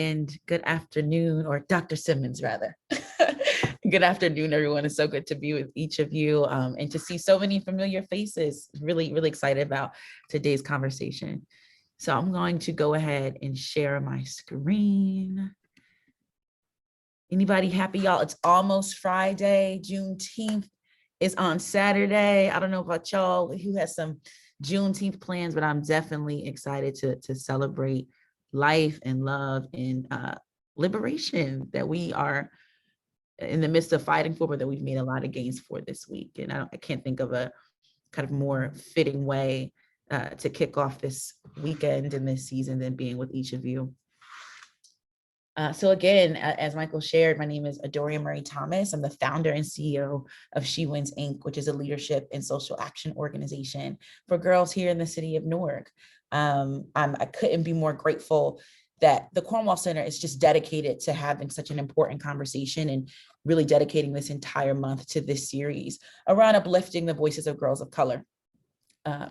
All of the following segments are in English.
And good afternoon, or Dr. Simmons, rather. Good afternoon, everyone. It's so good to be with each of you and to see so many familiar faces. Really, really excited about today's conversation. So I'm going to go ahead and share my screen. Anybody happy, y'all? It's almost Friday. Juneteenth is on Saturday. I don't know about y'all who has some Juneteenth plans, but I'm definitely excited to celebrate life and love and liberation that we are in the midst of fighting for, but that we've made a lot of gains for this week. And I can't think of a kind of more fitting way to kick off this weekend and this season than being with each of you. So again, as Michael shared, my name is Adoria Murray Thomas. I'm the founder and CEO of She Wins, Inc., which is a leadership and social action organization for girls here in the city of Newark. I couldn't be more grateful that the Cornwall Center is just dedicated to having such an important conversation and really dedicating this entire month to this series around uplifting the voices of girls of color.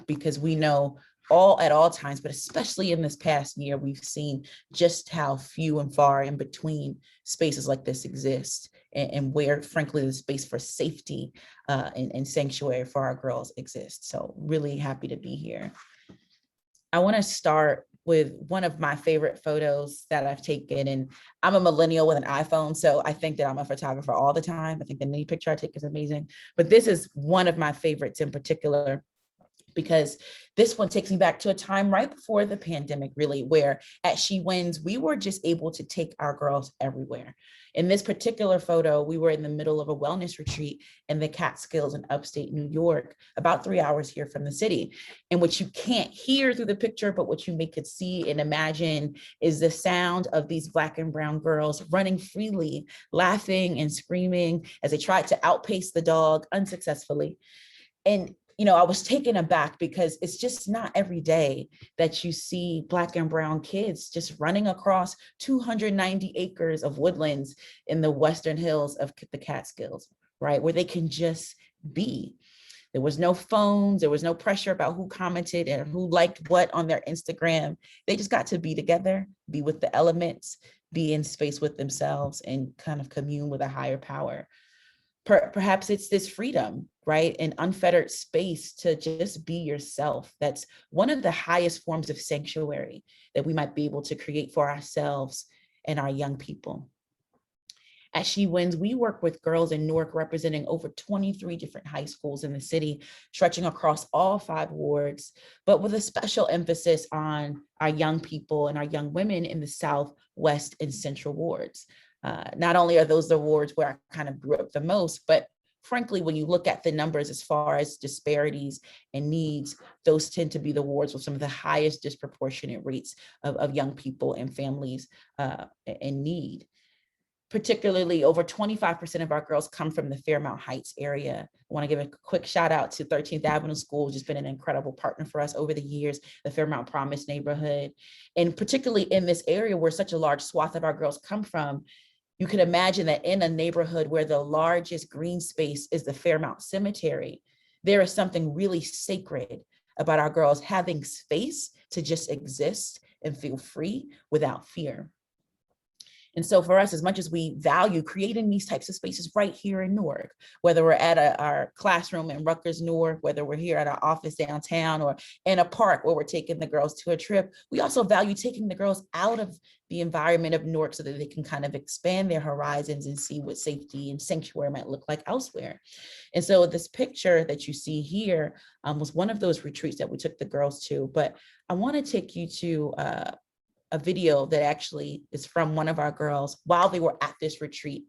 Because we know at all times, but especially in this past year, we've seen just how few and far in between spaces like this exist, and where, frankly, the space for safety and sanctuary for our girls exists. So really happy to be here. I want to start with one of my favorite photos that I've taken. And I'm a millennial with an iPhone, so I think that I'm a photographer all the time. I think any picture I take is amazing. But this is one of my favorites in particular, because this one takes me back to a time right before the pandemic, really, where at She Wins, we were just able to take our girls everywhere. In this particular photo, we were in the middle of a wellness retreat in the Catskills in upstate New York, about 3 hours here from the city. And what you can't hear through the picture, but what you could see and imagine is the sound of these Black and brown girls running freely, laughing and screaming as they tried to outpace the dog unsuccessfully. And I was taken aback because it's just not every day that you see Black and brown kids just running across 290 acres of woodlands in the Western Hills of the Catskills, right? Where they can just be. There was no phones. There was no pressure about who commented and who liked what on their Instagram. They just got to be together, be with the elements, be in space with themselves, and kind of commune with a higher power. Perhaps it's this freedom, right? An unfettered space to just be yourself. That's one of the highest forms of sanctuary that we might be able to create for ourselves and our young people. At She Wins, we work with girls in Newark representing over 23 different high schools in the city, stretching across all 5 wards, but with a special emphasis on our young people and our young women in the South, West, and Central wards. Not only are those the wards where I kind of grew up the most, but frankly, when you look at the numbers as far as disparities and needs, those tend to be the wards with some of the highest disproportionate rates of young people and families in need. Particularly, over 25% of our girls come from the Fairmount Heights area. I want to give a quick shout out to 13th Avenue School, which has been an incredible partner for us over the years, the Fairmount Promise neighborhood. And particularly in this area where such a large swath of our girls come from, you can imagine that in a neighborhood where the largest green space is the Fairmount Cemetery, there is something really sacred about our girls having space to just exist and feel free without fear. And so for us, as much as we value creating these types of spaces right here in Newark, whether we're at our classroom in Rutgers, Newark, whether we're here at our office downtown or in a park where we're taking the girls to a trip, we also value taking the girls out of the environment of Newark so that they can kind of expand their horizons and see what safety and sanctuary might look like elsewhere. And so this picture that you see here was one of those retreats that we took the girls to, but I want to take you to a video that actually is from one of our girls while they were at this retreat.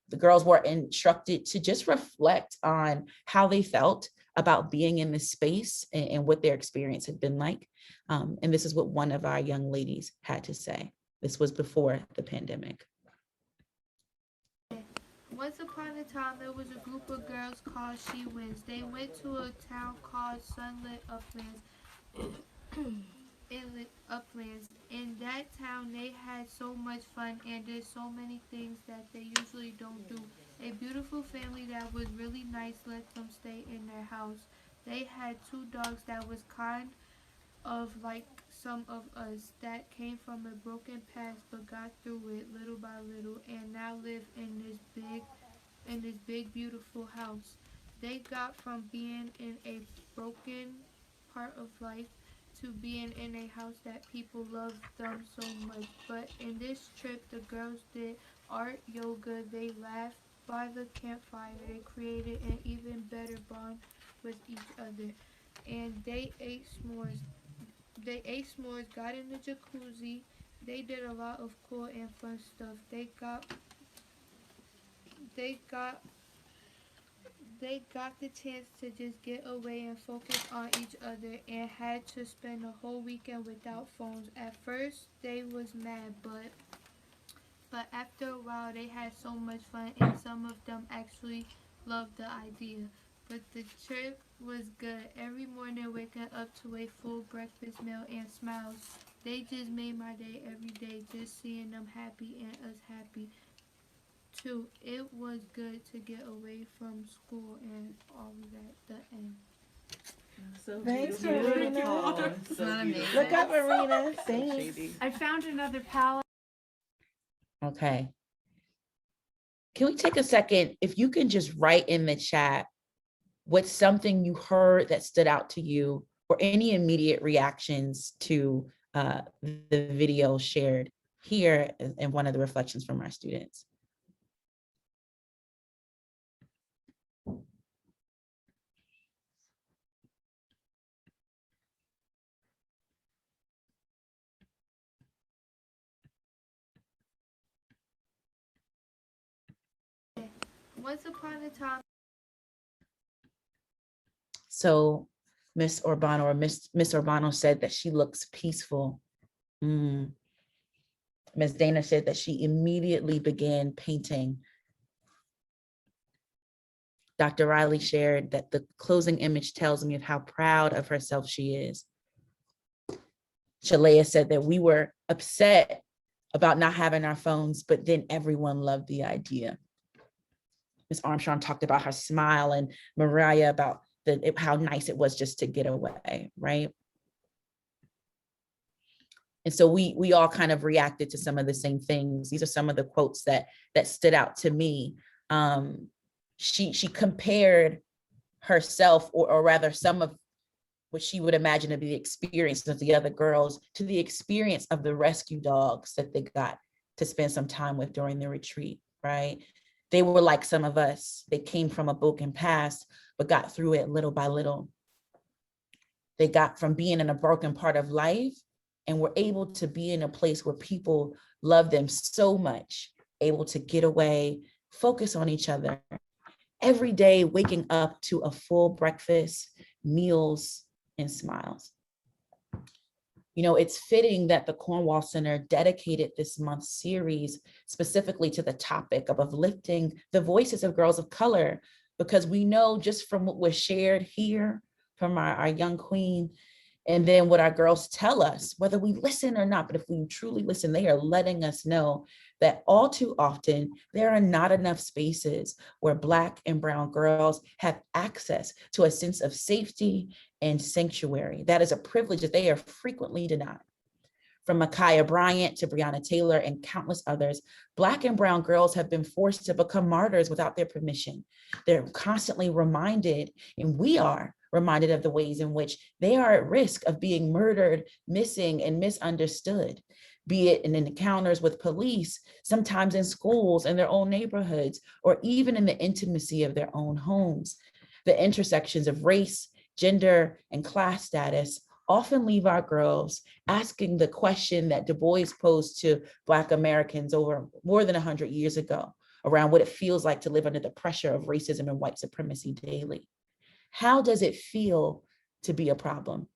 The girls were instructed to just reflect on how they felt about being in this space and what their experience had been like. And this is what one of our young ladies had to say. This was before the pandemic. Once upon a time, there was a group of girls called She Wins. They went to a town called Sunlit Uplands. Inlet Uplands. In that town, they had so much fun and did so many things that they usually don't do. A beautiful family that was really nice let them stay in their house. They had 2 dogs that was kind of like some of us that came from a broken past but got through it little by little and now live in this big beautiful house. They got from being in a broken part of life to being in a house that people love them so much. But in this trip the girls did art, yoga, they laughed by the campfire, they created an even better bond with each other. And they ate s'mores, got in the jacuzzi, they did a lot of cool and fun stuff. They got they got the chance to just get away and focus on each other and had to spend a whole weekend without phones. At first they was mad, but after a while they had so much fun and some of them actually loved the idea. But the trip was good. Every morning waking up to a full breakfast meal and smiles. They just made my day every day, just seeing them happy and us happy too. It was good to get away from school and all of that. The end. So Thanks, beautiful. Marina. Oh, so Isn't that beautiful. amazing? Look up, Marina. So Thanks. shady. I found another palette. Okay. Can we take a second? If you can just write in the chat what's something you heard that stood out to you or any immediate reactions to the video shared here in one of the reflections from our students. Once upon a time. So Miss Urbano or Miss Urbano said that she looks peaceful. Ms. Dana said that she immediately began painting. Dr. Riley shared that the closing image tells me of how proud of herself she is. Shalea said that we were upset about not having our phones, but then everyone loved the idea. Ms. Armstrong talked about her smile, and Mariah about how nice it was just to get away, right? And so we all kind of reacted to some of the same things. These are some of the quotes that stood out to me. She compared herself, or rather some of what she would imagine to be the experience of the other girls to the experience of the rescue dogs that they got to spend some time with during the retreat, right? They were like some of us. They came from a broken past, but got through it little by little. They got from being in a broken part of life and were able to be in a place where people love them so much, able to get away, focus on each other. Every day, waking up to a full breakfast, meals, and smiles. You know, it's fitting that the Cornwall Center dedicated this month's series specifically to the topic of uplifting the voices of girls of color, because we know just from what was shared here from our young queen, and then what our girls tell us, whether we listen or not, but if we truly listen, they are letting us know that all too often, there are not enough spaces where Black and brown girls have access to a sense of safety and sanctuary. That is a privilege that they are frequently denied. From Ma'Khia Bryant to Breonna Taylor and countless others, Black and brown girls have been forced to become martyrs without their permission. They're constantly reminded, and we are reminded of the ways in which they are at risk of being murdered, missing, and misunderstood, be it in encounters with police, sometimes in schools, in their own neighborhoods, or even in the intimacy of their own homes. The intersections of race, gender, and class status often leave our girls asking the question that Du Bois posed to Black Americans over more than 100 years ago around what it feels like to live under the pressure of racism and white supremacy daily. How does it feel to be a problem?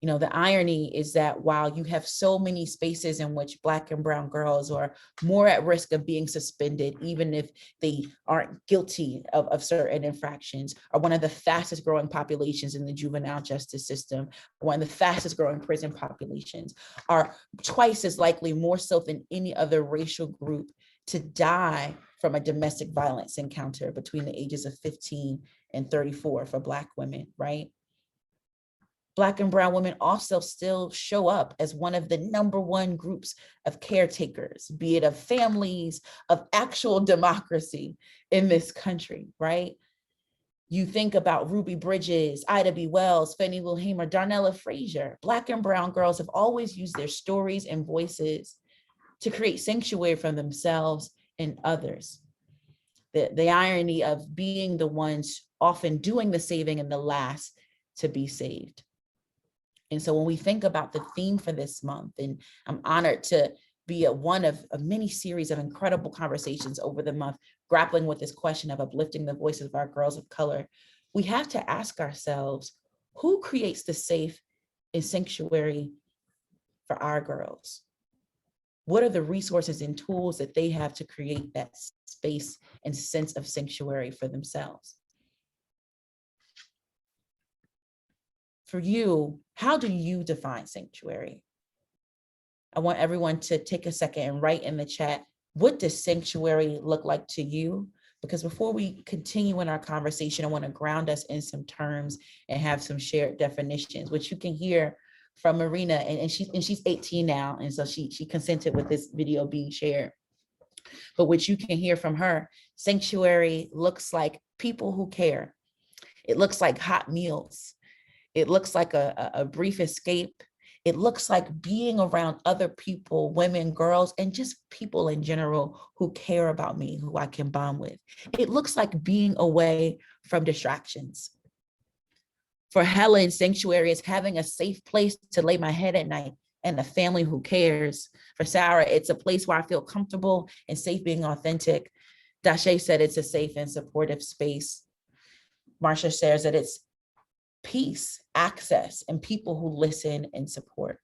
You know, the irony is that while you have so many spaces in which Black and brown girls are more at risk of being suspended, even if they aren't guilty of certain infractions, are one of the fastest growing populations in the juvenile justice system, one of the fastest growing prison populations, are twice as likely, more so than any other racial group, to die from a domestic violence encounter between the ages of 15 and 34 for Black women, right? Black and brown women also still show up as one of the #1 groups of caretakers, be it of families, of actual democracy in this country, right? You think about Ruby Bridges, Ida B. Wells, Fannie Lou Hamer, Darnella Frazier. Black and brown girls have always used their stories and voices to create sanctuary for themselves and others. The irony of being the ones often doing the saving and the last to be saved. And so when we think about the theme for this month, and I'm honored to be at one of a many series of incredible conversations over the month, grappling with this question of uplifting the voices of our girls of color, we have to ask ourselves, who creates the safe and sanctuary for our girls? What are the resources and tools that they have to create that space and sense of sanctuary for themselves? For you, how do you define sanctuary? I want everyone to take a second and write in the chat, what does sanctuary look like to you? Because before we continue in our conversation, I want to ground us in some terms and have some shared definitions, which you can hear from Marina, and she's 18 now, and so she consented with this video being shared. But what you can hear from her, sanctuary looks like people who care. It looks like hot meals. It looks like a brief escape. It looks like being around other people, women, girls, and just people in general who care about me, who I can bond with. It looks like being away from distractions. For Helen, sanctuary is having a safe place to lay my head at night and a family who cares. For Sarah, it's a place where I feel comfortable and safe being authentic. Dashe said it's a safe and supportive space. Marsha shares that it's peace, access, and people who listen and support.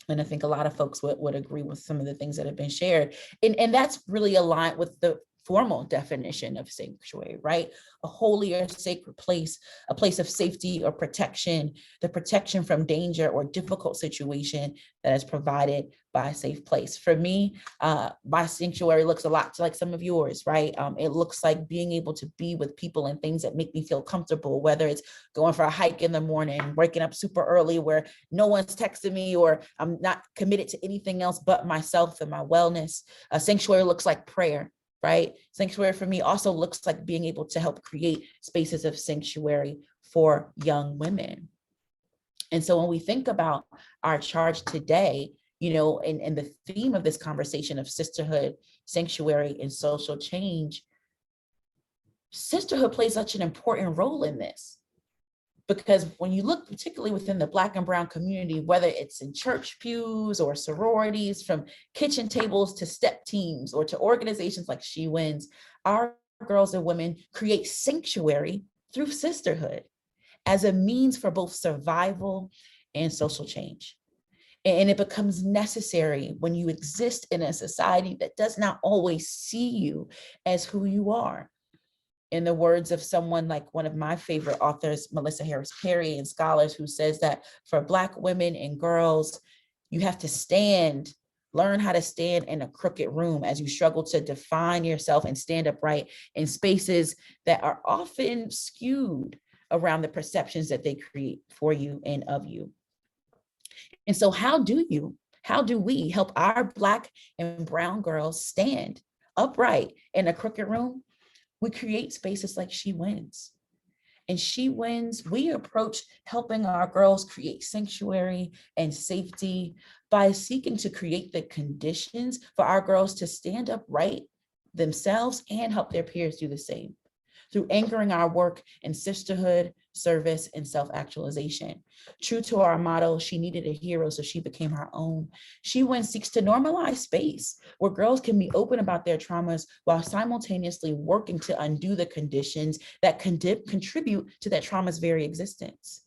And I think a lot of folks would agree with some of the things that have been shared. And that's really aligned with the formal definition of sanctuary, right? A holy or sacred place, a place of safety or protection, the protection from danger or difficult situation that is provided by a safe place. For me, my sanctuary looks a lot like some of yours, right? It looks like being able to be with people and things that make me feel comfortable, whether it's going for a hike in the morning, waking up super early where no one's texting me or I'm not committed to anything else but myself and my wellness. A sanctuary looks like prayer, right? Sanctuary for me also looks like being able to help create spaces of sanctuary for young women. And so when we think about our charge today, you know, and the theme of this conversation of sisterhood, sanctuary, and social change, sisterhood plays such an important role in this. Because when you look particularly within the Black and brown community, whether it's in church pews or sororities, from kitchen tables to step teams or to organizations like She Wins, our girls and women create sanctuary through sisterhood as a means for both survival and social change. And it becomes necessary when you exist in a society that does not always see you as who you are. In the words of someone like one of my favorite authors, Melissa Harris Perry, and scholars, who says that for Black women and girls, you have to stand, learn how to stand in a crooked room as you struggle to define yourself and stand upright in spaces that are often skewed around the perceptions that they create for you and of you. And so how do we help our Black and brown girls stand upright in a crooked room? We create spaces like She Wins. And She Wins, we approach helping our girls create sanctuary and safety by seeking to create the conditions for our girls to stand upright themselves and help their peers do the same, through anchoring our work in sisterhood, service, and self-actualization. True to our motto, she needed a hero, so she became her own. She Wins seeks to normalize space where girls can be open about their traumas while simultaneously working to undo the conditions that contribute to that trauma's very existence.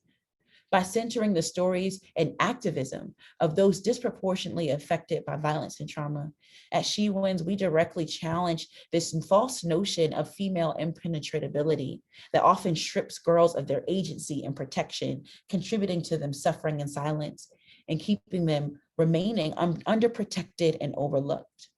By centering the stories and activism of those disproportionately affected by violence and trauma. At She Wins, we directly challenge this false notion of female impenetrability that often strips girls of their agency and protection, contributing to them suffering in silence and keeping them remaining underprotected and overlooked.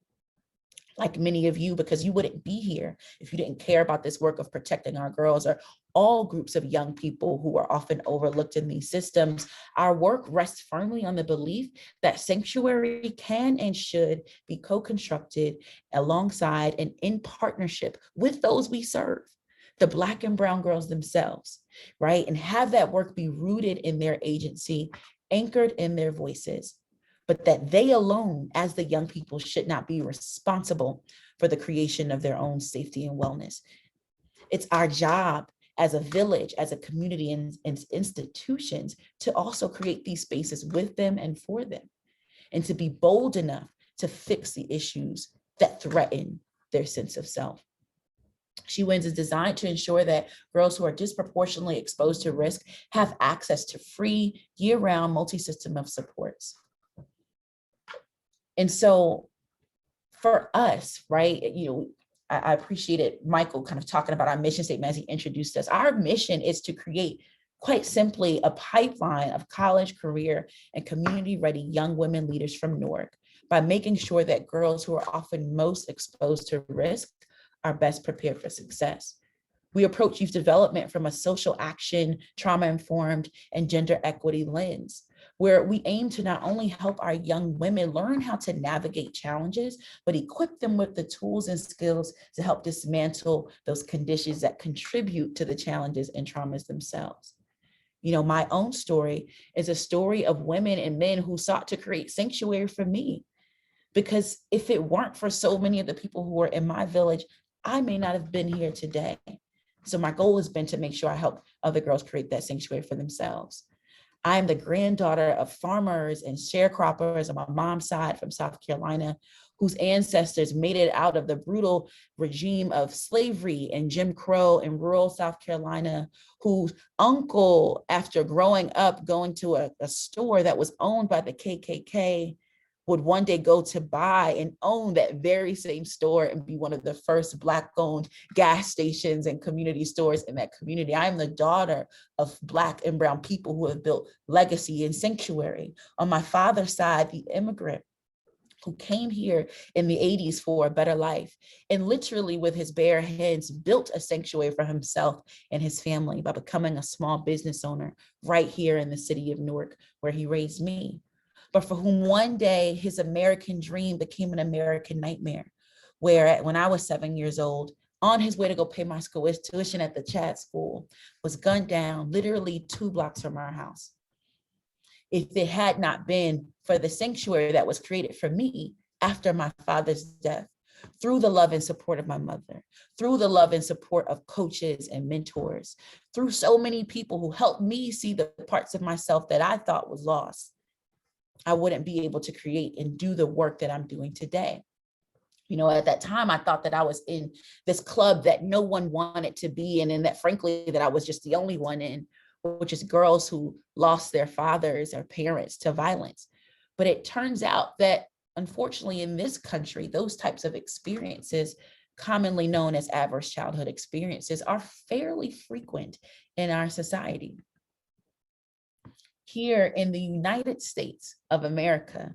Like many of you, because you wouldn't be here if you didn't care about this work of protecting our girls, or all groups of young people who are often overlooked in these systems. Our work rests firmly on the belief that sanctuary can and should be co-constructed alongside and in partnership with those we serve, the Black and brown girls themselves, right? And have that work be rooted in their agency, anchored in their voices, but that they alone, as the young people, should not be responsible for the creation of their own safety and wellness. It's our job as a village, as a community, and institutions to also create these spaces with them and for them, and to be bold enough to fix the issues that threaten their sense of self. She Wins is designed to ensure that girls who are disproportionately exposed to risk have access to free, year-round multi-system of supports. And so for us, right, I appreciated Michael kind of talking about our mission statement as he introduced us. Our mission is to create, quite simply, a pipeline of college, career, and community-ready young women leaders from Newark by making sure that girls who are often most exposed to risk are best prepared for success. We approach youth development from a social action, trauma-informed, and gender equity lens, where we aim to not only help our young women learn how to navigate challenges, but equip them with the tools and skills to help dismantle those conditions that contribute to the challenges and traumas themselves. My own story is a story of women and men who sought to create sanctuary for me, because if it weren't for so many of the people who were in my village, I may not have been here today. So my goal has been to make sure I help other girls create that sanctuary for themselves. I am the granddaughter of farmers and sharecroppers on my mom's side from South Carolina, whose ancestors made it out of the brutal regime of slavery and Jim Crow in rural South Carolina, whose uncle, after growing up going to a store that was owned by the KKK, would one day go to buy and own that very same store and be one of the first Black-owned gas stations and community stores in that community. I am the daughter of Black and brown people who have built legacy and sanctuary. On my father's side, the immigrant who came here in the 80s for a better life, and literally with his bare hands built a sanctuary for himself and his family by becoming a small business owner right here in the city of Newark, where he raised me. But for whom one day his American dream became an American nightmare, where when I was 7 years old, on his way to go pay my school tuition at the Chad School, was gunned down literally 2 blocks from our house. If it had not been for the sanctuary that was created for me after my father's death, through the love and support of my mother, through the love and support of coaches and mentors, through so many people who helped me see the parts of myself that I thought was lost, I wouldn't be able to create and do the work that I'm doing today. At that time, I thought that I was in this club that no one wanted to be in, and that frankly, that I was just the only one in, which is girls who lost their fathers or parents to violence. But it turns out that unfortunately in this country, those types of experiences, commonly known as adverse childhood experiences, are fairly frequent in our society. Here in the United States of America,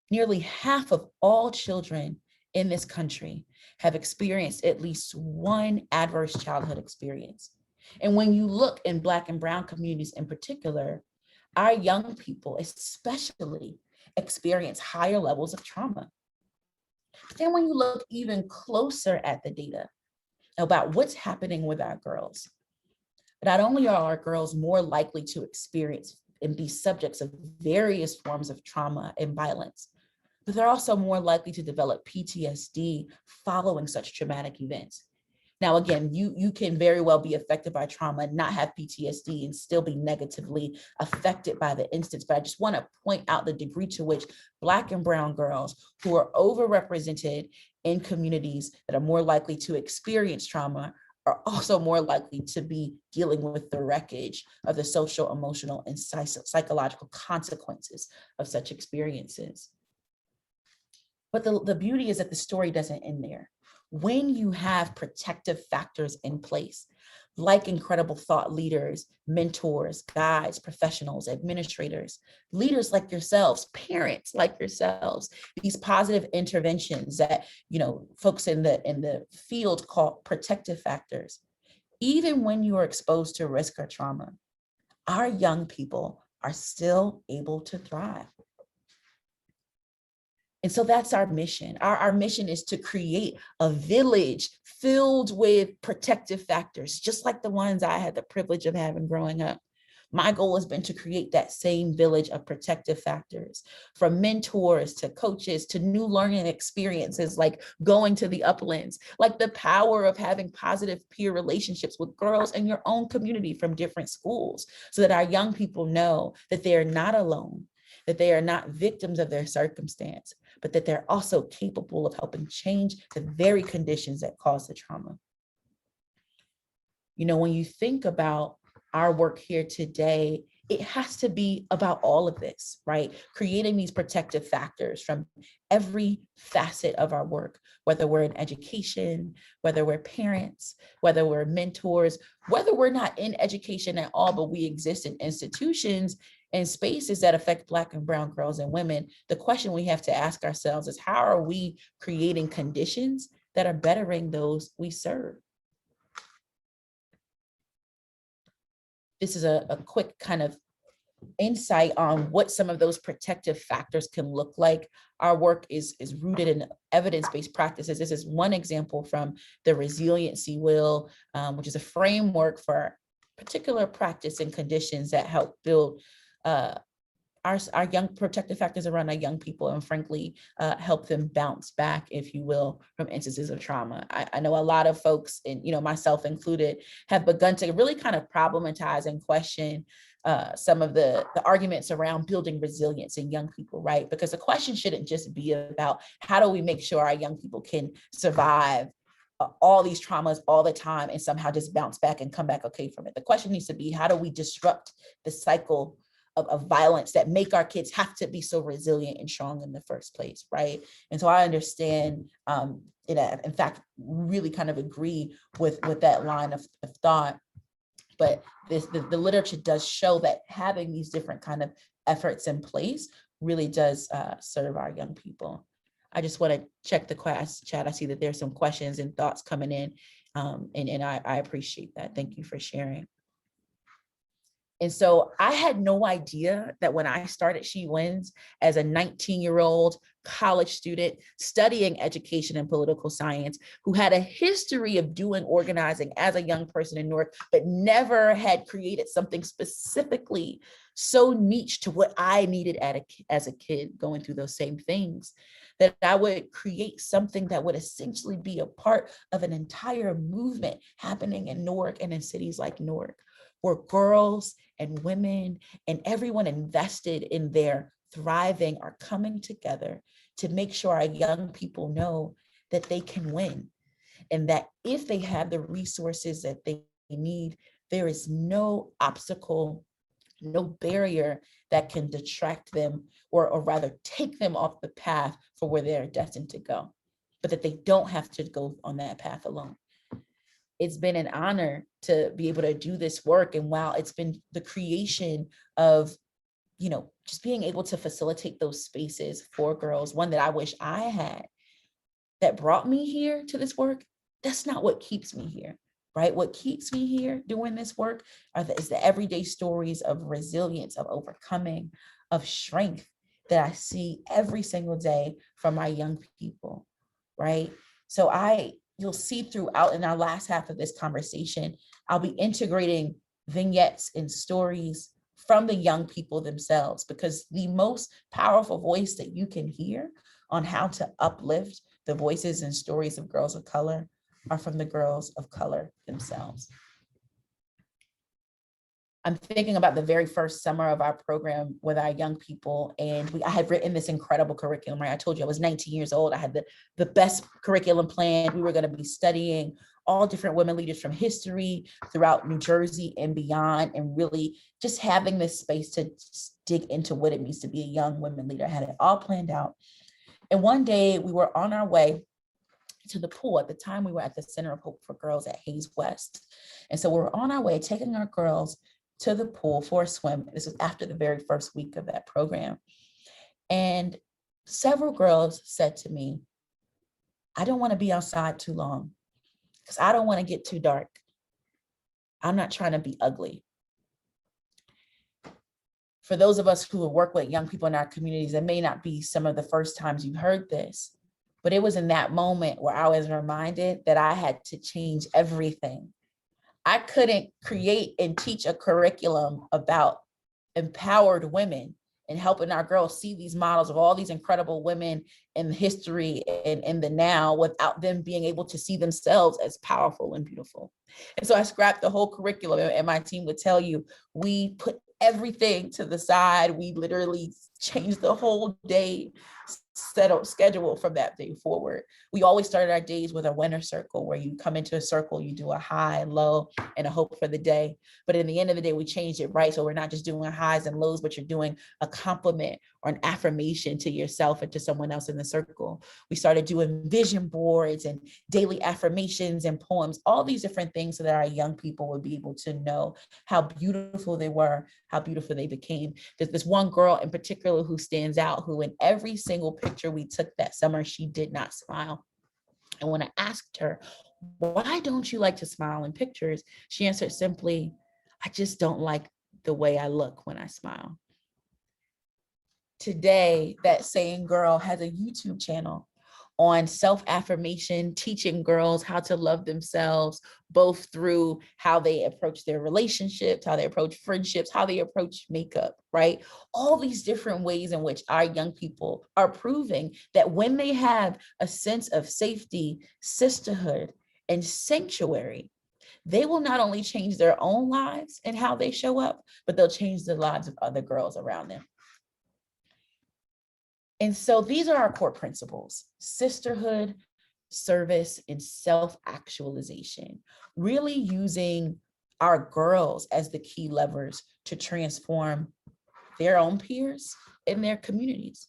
nearly half of all children in this country have experienced at least one adverse childhood experience. And when you look in Black and brown communities in particular, our young people especially experience higher levels of trauma. Then when you look even closer at the data about what's happening with our girls, not only are our girls more likely to experience and be subjects of various forms of trauma and violence, but they're also more likely to develop PTSD following such traumatic events. Now, again, you can very well be affected by trauma, not have PTSD, and still be negatively affected by the instance. But I just want to point out the degree to which Black and brown girls who are overrepresented in communities that are more likely to experience trauma are also more likely to be dealing with the wreckage of the social, emotional, and psychological consequences of such experiences. But the beauty is that the story doesn't end there. When you have protective factors in place, like incredible thought leaders, mentors, guides, professionals, administrators, leaders like yourselves, parents like yourselves, these positive interventions that folks in the field call protective factors, even when you are exposed to risk or trauma, our young people are still able to thrive. And so that's our mission. Our mission is to create a village filled with protective factors, just like the ones I had the privilege of having growing up. My goal has been to create that same village of protective factors, from mentors to coaches to new learning experiences like going to the uplands, like the power of having positive peer relationships with girls in your own community from different schools, so that our young people know that they are not alone, that they are not victims of their circumstance, but that they're also capable of helping change the very conditions that cause the trauma. You know, when you think about our work here today, it has to be about all of this, right? Creating these protective factors from every facet of our work, whether we're in education, whether we're parents, whether we're mentors, whether we're not in education at all, but we exist in institutions and spaces that affect Black and brown girls and women. The question we have to ask ourselves is, how are we creating conditions that are bettering those we serve? This is a quick kind of insight on what some of those protective factors can look like. Our work is rooted in evidence-based practices. This is one example from the Resiliency Wheel, which is a framework for particular practice and conditions that help build our young protective factors around our young people, and frankly, help them bounce back, if you will, from instances of trauma. I know a lot of folks, and myself included, have begun to really kind of problematize and question some of the arguments around building resilience in young people, right? Because the question shouldn't just be about how do we make sure our young people can survive all these traumas all the time and somehow just bounce back and come back okay from it. The question needs to be, how do we disrupt the cycle of violence that make our kids have to be so resilient and strong in the first place, right? And so I understand, in fact, really kind of agree with that line of thought. But the literature does show that having these different kind of efforts in place really does serve our young people. I just want to check the class chat. I see that there's some questions and thoughts coming in, and I appreciate that. Thank you for sharing. And so I had no idea that when I started She Wins as a 19-year-old college student studying education and political science, who had a history of doing organizing as a young person in Newark, but never had created something specifically so niche to what I needed as a kid going through those same things, that I would create something that would essentially be a part of an entire movement happening in Newark and in cities like Newark, where girls and women and everyone invested in their thriving are coming together to make sure our young people know that they can win, and that if they have the resources that they need, there is no obstacle, no barrier that can detract them or rather take them off the path for where they're destined to go, but that they don't have to go on that path alone. It's been an honor to be able to do this work. And while it's been the creation of, just being able to facilitate those spaces for girls, one that I wish I had, that brought me here to this work, that's not what keeps me here, right? What keeps me here doing this work is the everyday stories of resilience, of overcoming, of strength that I see every single day from my young people, right? So you'll see throughout in our last half of this conversation, I'll be integrating vignettes and stories from the young people themselves, because the most powerful voice that you can hear on how to uplift the voices and stories of girls of color are from the girls of color themselves. I'm thinking about the very first summer of our program with our young people, and I had written this incredible curriculum, right? I told you I was 19 years old. I had the best curriculum planned. We were going to be studying all different women leaders from history throughout New Jersey and beyond, and really just having this space to dig into what it means to be a young women leader. I had it all planned out. And one day we were on our way to the pool. At the time, we were at the Center of Hope for Girls at Hayes West. And so we were on our way, taking our girls to the pool for a swim. This was after the very first week of that program. And several girls said to me, I don't want to be outside too long because I don't want to get too dark. I'm not trying to be ugly. For those of us who work with young people in our communities, it may not be some of the first times you heard this, but it was in that moment where I was reminded that I had to change everything. I couldn't create and teach a curriculum about empowered women and helping our girls see these models of all these incredible women in history and in the now without them being able to see themselves as powerful and beautiful. And so I scrapped the whole curriculum, and my team would tell you, we put everything to the side. We literally changed the whole day schedule from that day forward. We always started our days with a winner circle, where you come into a circle, you do a high, low, and a hope for the day. But in the end of the day, we changed it, right? So we're not just doing highs and lows, but you're doing a compliment or an affirmation to yourself and to someone else in the circle. We started doing vision boards and daily affirmations and poems, all these different things, so that our young people would be able to know how beautiful they were, how beautiful they became. There's this one girl in particular who stands out, who in every single picture we took that summer, she did not smile. And when I asked her, why don't you like to smile in pictures? She answered simply, I just don't like the way I look when I smile. Today, that same girl has a YouTube channel on self-affirmation, teaching girls how to love themselves, both through how they approach their relationships, how they approach friendships, how they approach makeup, right? All these different ways in which our young people are proving that when they have a sense of safety, sisterhood, and sanctuary, they will not only change their own lives and how they show up, but they'll change the lives of other girls around them. And so these are our core principles: sisterhood, service, and self-actualization, really using our girls as the key levers to transform their own peers and their communities.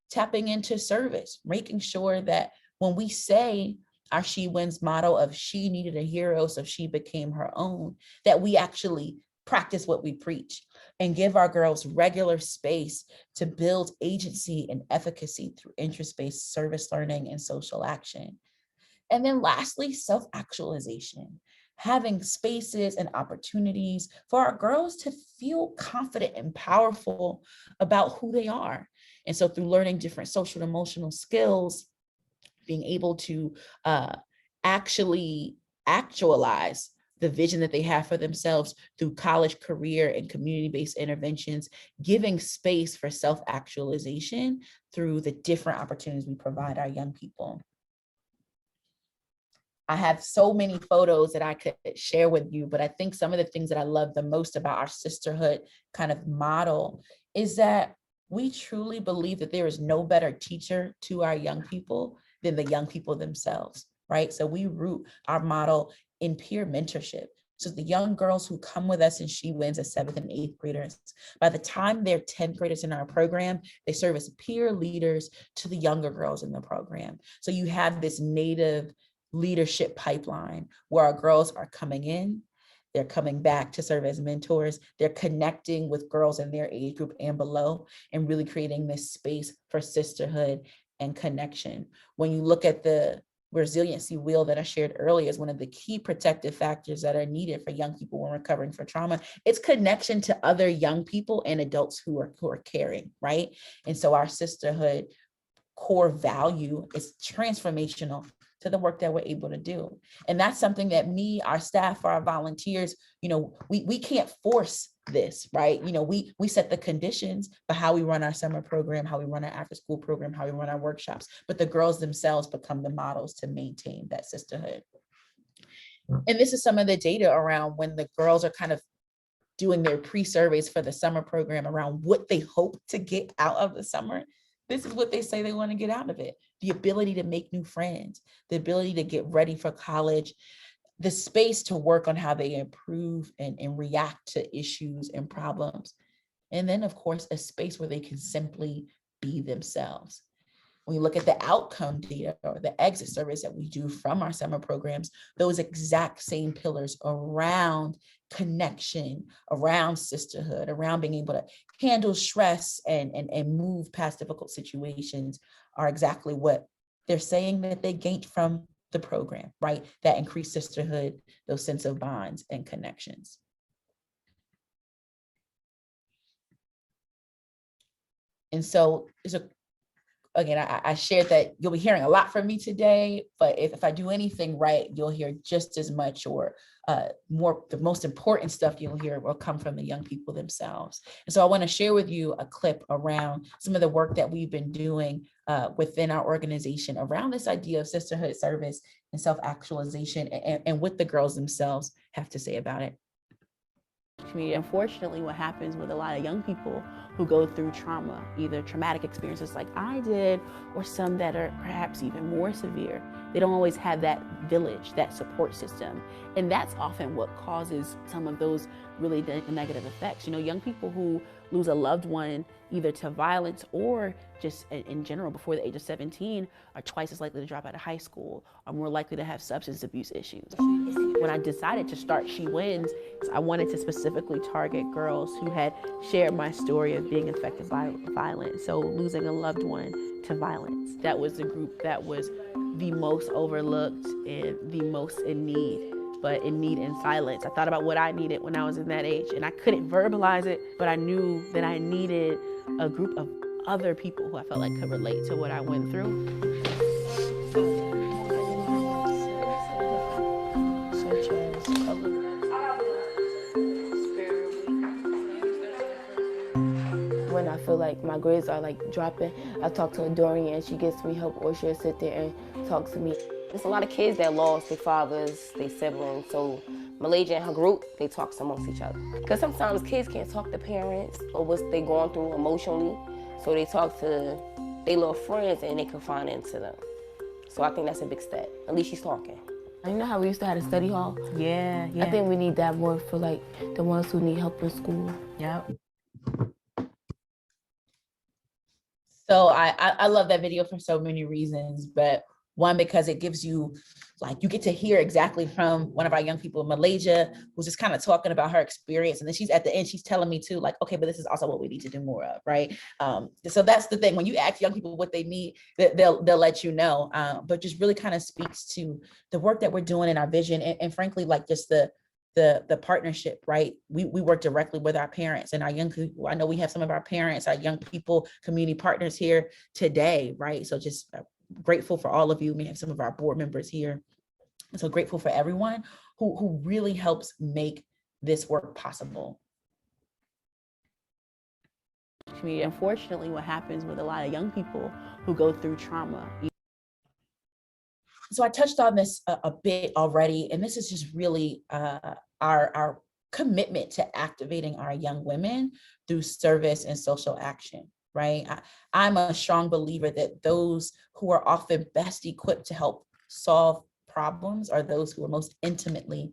Tapping into service, making sure that when we say our She Wins motto of she needed a hero, so she became her own, that we actually practice what we preach and give our girls regular space to build agency and efficacy through interest-based service learning and social action. And then lastly, self-actualization, having spaces and opportunities for our girls to feel confident and powerful about who they are. And so through learning different social and emotional skills, being able to actually actualize the vision that they have for themselves through college, career, and community-based interventions, giving space for self-actualization through the different opportunities we provide our young people. I have so many photos that I could share with you, but I think some of the things that I love the most about our sisterhood kind of model is that we truly believe that there is no better teacher to our young people than the young people themselves, right? So we root our model in peer mentorship. So the young girls who come with us in She Wins as 7th and 8th graders, by the time they're 10th graders in our program, they serve as peer leaders to the younger girls in the program. So you have this native leadership pipeline where our girls are coming in, they're coming back to serve as mentors, they're connecting with girls in their age group and below, and really creating this space for sisterhood and connection. When you look at the resiliency wheel that I shared earlier as one of the key protective factors that are needed for young people when recovering from trauma, it's connection to other young people and adults who are caring, right? And so our sisterhood core value is transformational to the work that we're able to do. And that's something that me, our staff, our volunteers, we can't force this, right? We set the conditions for how we run our summer program, how we run our after school program, how we run our workshops, but the girls themselves become the models to maintain that sisterhood. And this is some of the data around when the girls are kind of doing their pre-surveys for the summer program around what they hope to get out of the summer. This is what they say they want to get out of it: the ability to make new friends, the ability to get ready for college, the space to work on how they improve and react to issues and problems. And then, of course, a space where they can simply be themselves. When you look at the outcome data or the exit surveys that we do from our summer programs, those exact same pillars around connection, around sisterhood, around being able to handle stress and move past difficult situations are exactly what they're saying that they gained from the program, right? That increased sisterhood, those sense of bonds and connections. And so again, I shared that you'll be hearing a lot from me today, but if I do anything right, you'll hear just as much or more. The most important stuff you'll hear will come from the young people themselves. And so I want to share with you a clip around some of the work that we've been doing within our organization around this idea of sisterhood, service, and self-actualization, and what the girls themselves have to say about it. Unfortunately, what happens with a lot of young people who go through trauma, either traumatic experiences like I did, or some that are perhaps even more severe, they don't always have that village, that support system. And that's often what causes some of those really negative effects. You know, young people who lose a loved one either to violence or just in general before the age of 17 are twice as likely to drop out of high school, are more likely to have substance abuse issues. When I decided to start She Wins, I wanted to specifically target girls who had shared my story of being affected by violence, so losing a loved one to violence. That was the group that was the most overlooked and the most in need, but in need in silence. I thought about what I needed when I was in that age, and I couldn't verbalize it, but I knew that I needed a group of other people who I felt like could relate to what I went through. When I feel like my grades are like dropping, I talk to Dorian and she gives me help, or she'll sit there and talk to me. There's a lot of kids that lost their fathers, their siblings, so Malaysia and her group, they talk amongst each other. Because sometimes kids can't talk to parents or what they're going through emotionally, so they talk to their little friends and they confide into them. So I think that's a big step. At least she's talking. You know how we used to have a study hall? Yeah. I think we need that more for like the ones who need help in school. Yep. So I love that video for so many reasons, but one, because it gives you, like, you get to hear exactly from one of our young people in Malaysia, who's just kind of talking about her experience. And then she's at the end, she's telling me too, like, okay, but this is also what we need to do more of, right? So that's the thing. When you ask young people what they need, they'll let you know, but just really kind of speaks to the work that we're doing in our vision. And frankly, like just the partnership, right? We work directly with our parents and our young people. I know we have some of our parents, our young people, community partners here today, right? So just grateful for all of you. We have some of our board members here. So grateful for everyone who really helps make this work possible. Unfortunately, what happens with a lot of young people who go through trauma. So I touched on this a bit already, and this is just really our commitment to activating our young women through service and social action, right? I'm a strong believer that those who are often best equipped to help solve problems are those who are most intimately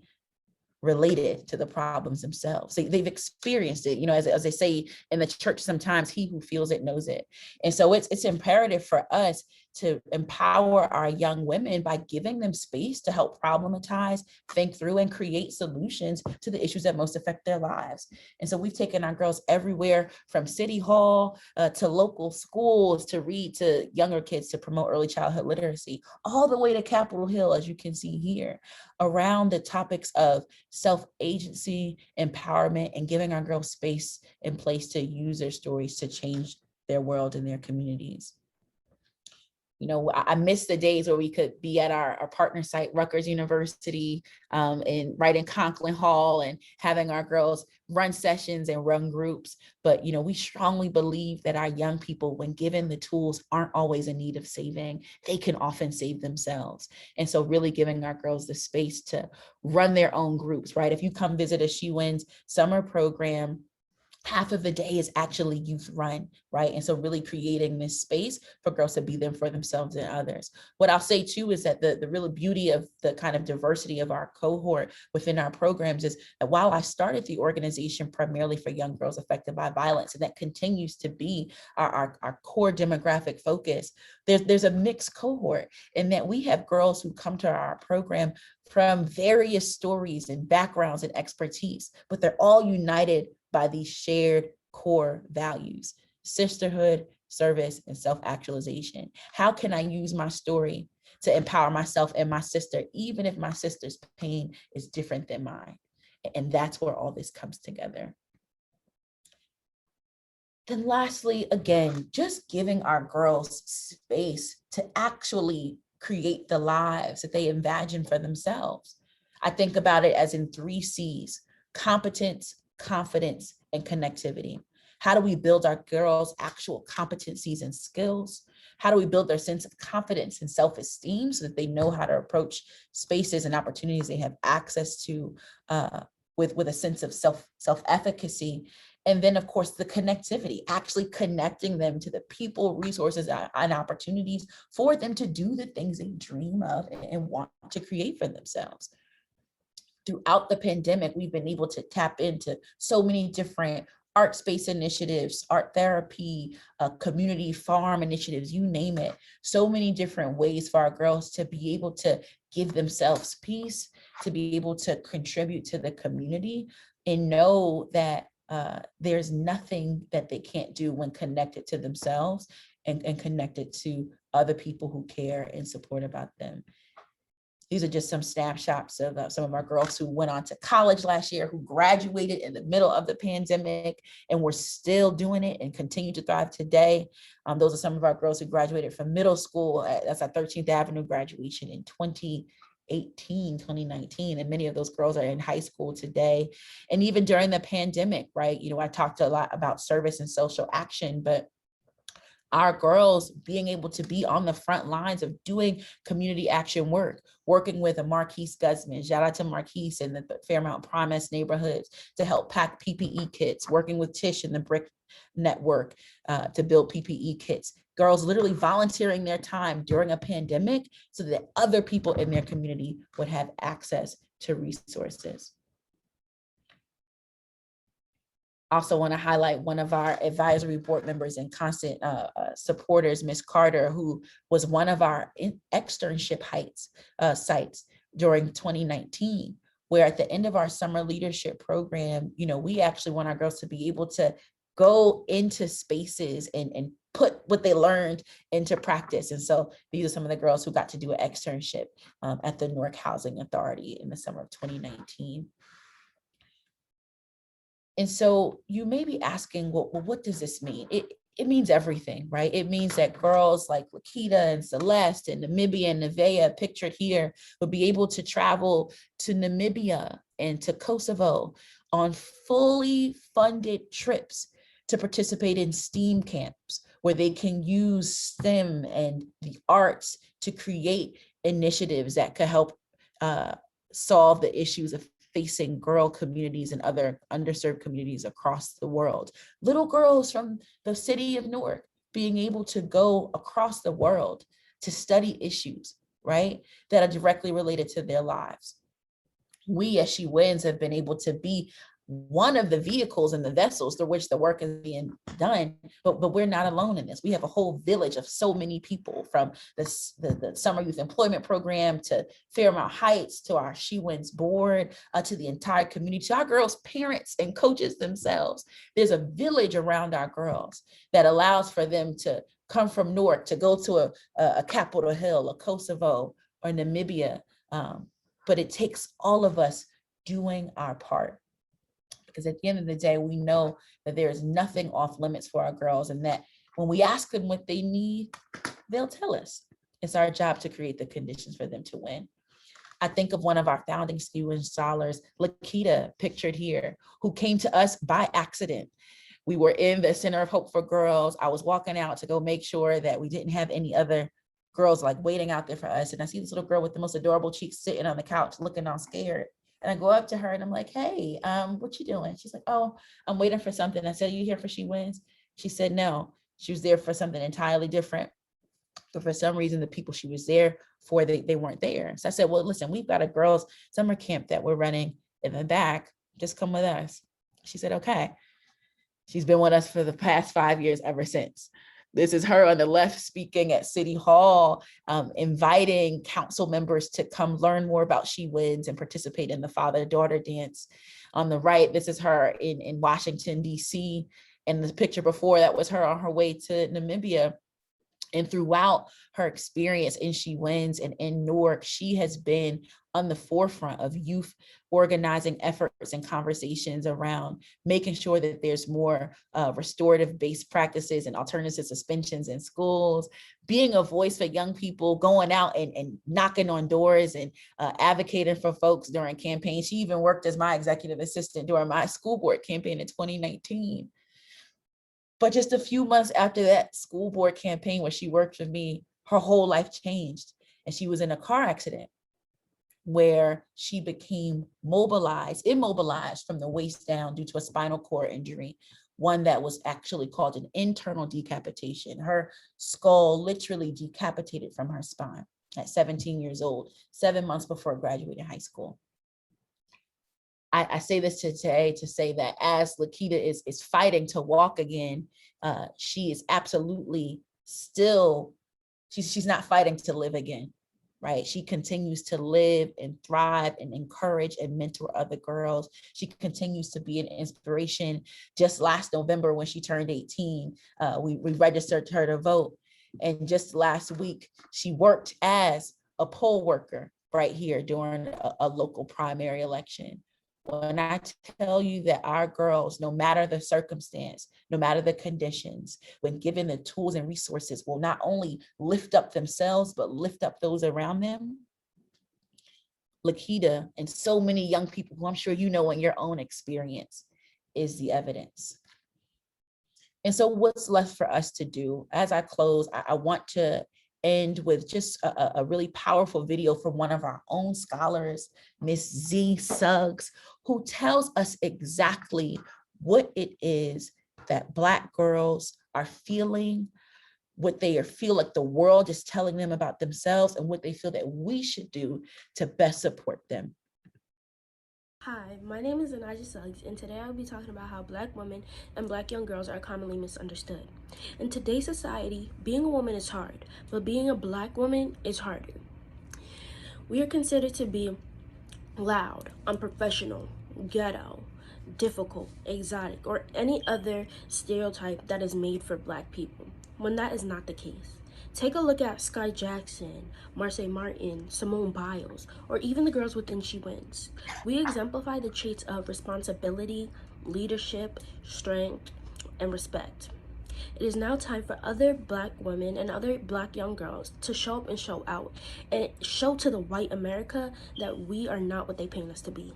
related to the problems themselves. They've experienced it, you know, as they say in the church, sometimes he who feels it knows it. And so it's imperative for us to empower our young women by giving them space to help problematize, think through, and create solutions to the issues that most affect their lives. And so we've taken our girls everywhere from City Hall to local schools to read to younger kids to promote early childhood literacy, all the way to Capitol Hill, as you can see here, around the topics of self-agency, empowerment, and giving our girls space and place to use their stories to change their world and their communities. You know, I miss the days where we could be at our partner site, Rutgers University, and right in Conklin Hall, and having our girls run sessions and run groups. But, you know, we strongly believe that our young people, when given the tools, aren't always in need of saving. They can often save themselves. And so really giving our girls the space to run their own groups, right? If you come visit a She Wins summer program, half of the day is actually youth run, right? And so really creating this space for girls to be there for themselves and others. What I'll say too is that the real beauty of the kind of diversity of our cohort within our programs is that while I started the organization primarily for young girls affected by violence, and that continues to be our core demographic focus, there's a mixed cohort in that we have girls who come to our program from various stories and backgrounds and expertise, but they're all united by these shared core values: sisterhood, service, and self-actualization? How can I use my story to empower myself and my sister, even if my sister's pain is different than mine? And that's where all this comes together. Then lastly, again, just giving our girls space to actually create the lives that they imagine for themselves. I think about it as in 3 C's: competence, confidence, and connectivity. How do we build our girls' actual competencies and skills? How do we build their sense of confidence and self-esteem so that they know how to approach spaces and opportunities they have access to with a sense of self-efficacy? And then, of course, the connectivity, actually connecting them to the people, resources, and opportunities for them to do the things they dream of and want to create for themselves. Throughout the pandemic, we've been able to tap into so many different art space initiatives, art therapy, community farm initiatives, you name it. So many different ways for our girls to be able to give themselves peace, to be able to contribute to the community, and know that there's nothing that they can't do when connected to themselves and connected to other people who care and support about them. These are just some snapshots of some of our girls who went on to college last year, who graduated in the middle of the pandemic and were still doing it and continue to thrive today. Those are some of our girls who graduated from middle school. That's our 13th Avenue graduation in 2019, and many of those girls are in high school today. And even during the pandemic, right? I talked a lot about service and social action, but our girls being able to be on the front lines of doing community action work, working with a Marquise Guzman, shout out to Marquise in the Fairmount Promise neighborhoods to help pack PPE kits, working with Tish in the Brick Network to build PPE kits. Girls literally volunteering their time during a pandemic so that other people in their community would have access to resources. Also want to highlight one of our advisory board members and constant supporters, Ms. Carter, who was one of our externship sites during 2019, where at the end of our summer leadership program, we actually want our girls to be able to go into spaces and put what they learned into practice. And so these are some of the girls who got to do an externship at the Newark Housing Authority in the summer of 2019. And so you may be asking, well, what does this mean? It means everything, right? It means that girls like Lakita and Celeste and Namibia and Nevaeh, pictured here, will be able to travel to Namibia and to Kosovo on fully funded trips to participate in STEAM camps, where they can use STEM and the arts to create initiatives that could help solve the issues of facing girl communities and other underserved communities across the world. Little girls from the city of Newark being able to go across the world to study issues, right, that are directly related to their lives. We as She Wins have been able to be one of the vehicles and the vessels through which the work is being done, but we're not alone in this. We have a whole village of so many people, from the Summer Youth Employment Program to Fairmount Heights to our She Wins board, to the entire community, to our girls' parents and coaches themselves. There's a village around our girls that allows for them to come from Newark to go to a Capitol Hill, a Kosovo, or Namibia. But it takes all of us doing our part. Because at the end of the day, we know that there is nothing off limits for our girls, and that when we ask them what they need, they'll tell us. It's our job to create the conditions for them to win. I think of one of our founding student scholars, Lakita, pictured here, who came to us by accident. We were in the Center of Hope for Girls. I was walking out to go make sure that we didn't have any other girls like waiting out there for us. And I see this little girl with the most adorable cheeks sitting on the couch looking all scared. And I go up to her and I'm like, hey, what you doing? She's like, oh, I'm waiting for something. I said, you here for She Wins? She said, no, she was there for something entirely different. But for some reason, the people she was there for, they weren't there. So I said, well, listen, we've got a girls' summer camp that we're running in the back. Just come with us. She said, okay. She's been with us for the past 5 years ever since. This is her on the left speaking at City Hall, inviting council members to come learn more about She Wins and participate in the father-daughter dance. On the right, this is her in Washington, D.C., And the picture before that was her on her way to Namibia. And throughout her experience in She Wins and in Newark, she has been on the forefront of youth organizing efforts and conversations around making sure that there's more restorative based practices and alternative suspensions in schools, being a voice for young people, going out and knocking on doors and advocating for folks during campaigns. She even worked as my executive assistant during my school board campaign in 2019. But just a few months after that school board campaign where she worked for me, her whole life changed. And she was in a car accident where she became immobilized from the waist down due to a spinal cord injury, one that was actually called an internal decapitation. Her skull literally decapitated from her spine at 17 years old, 7 months before graduating high school. I say this today to say that as Lakita is fighting to walk again, she is absolutely still, she's not fighting to live again, right? She continues to live and thrive and encourage and mentor other girls. She continues to be an inspiration. Just last November when she turned 18, we registered her to vote. And just last week, she worked as a poll worker right here during a local primary election. When I tell you that our girls, no matter the circumstance, no matter the conditions, when given the tools and resources, will not only lift up themselves, but lift up those around them. Lakita and so many young people who I'm sure you know in your own experience is the evidence. And so what's left for us to do? As I close, I want to end with just a really powerful video from one of our own scholars, Miss Z Suggs, who tells us exactly what it is that Black girls are feeling, what they feel like the world is telling them about themselves, and what they feel that we should do to best support them. Hi, my name is Anaja Suggs, and today I'll be talking about how Black women and Black young girls are commonly misunderstood. In today's society, being a woman is hard, but being a Black woman is harder. We are considered to be loud, unprofessional, ghetto, difficult, exotic, or any other stereotype that is made for Black people, when that is not the case. Take a look at Sky Jackson, Marseille Martin, Simone Biles, or even the girls within She Wins. We exemplify the traits of responsibility, leadership, strength, and respect. It is now time for other Black women and other Black young girls to show up and show out and show to the white America that we are not what they paint us to be.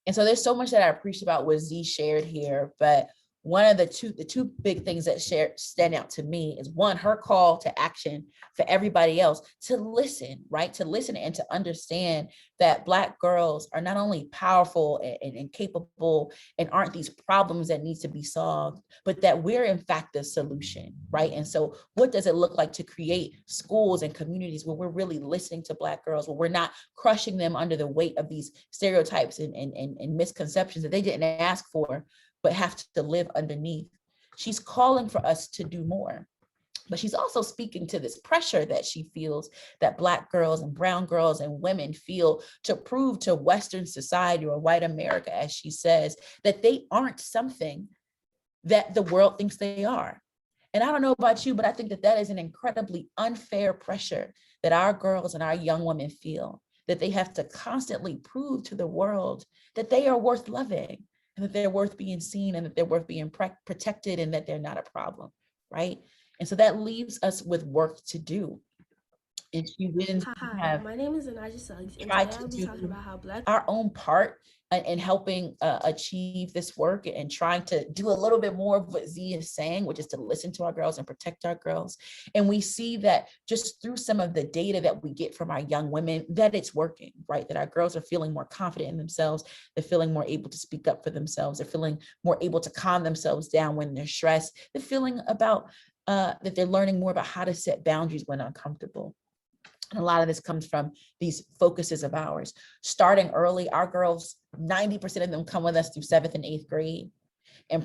And so there's so much that I appreciate about what Z shared here, but one of the two big things that stand out to me is one, her call to action for everybody else to listen, right? To listen and to understand that Black girls are not only powerful and capable and aren't these problems that needs to be solved, but that we're in fact the solution, right? And so what does it look like to create schools and communities where we're really listening to Black girls, where we're not crushing them under the weight of these stereotypes and misconceptions that they didn't ask for, but have to live underneath. She's calling for us to do more. But she's also speaking to this pressure that she feels that Black girls and brown girls and women feel to prove to Western society or white America, as she says, that they aren't something that the world thinks they are. And I don't know about you, but I think that that is an incredibly unfair pressure that our girls and our young women feel, that they have to constantly prove to the world that they are worth loving, and that they're worth being seen, and that they're worth being protected, and that they're not a problem, right? And so that leaves us with work to do. And She Wins, we Hi, have my name is Anaja Suggs, and tried today to I'll be talking do about how Black our own part in helping achieve this work and trying to do a little bit more of what Z is saying, which is to listen to our girls and protect our girls. And we see that just through some of the data that we get from our young women, that it's working, right? That our girls are feeling more confident in themselves. They're feeling more able to speak up for themselves. They're feeling more able to calm themselves down when they're stressed. They're feeling about that they're learning more about how to set boundaries when uncomfortable. And a lot of this comes from these focuses of ours. Starting early, our girls, 90% of them come with us through 7th and 8th grade, and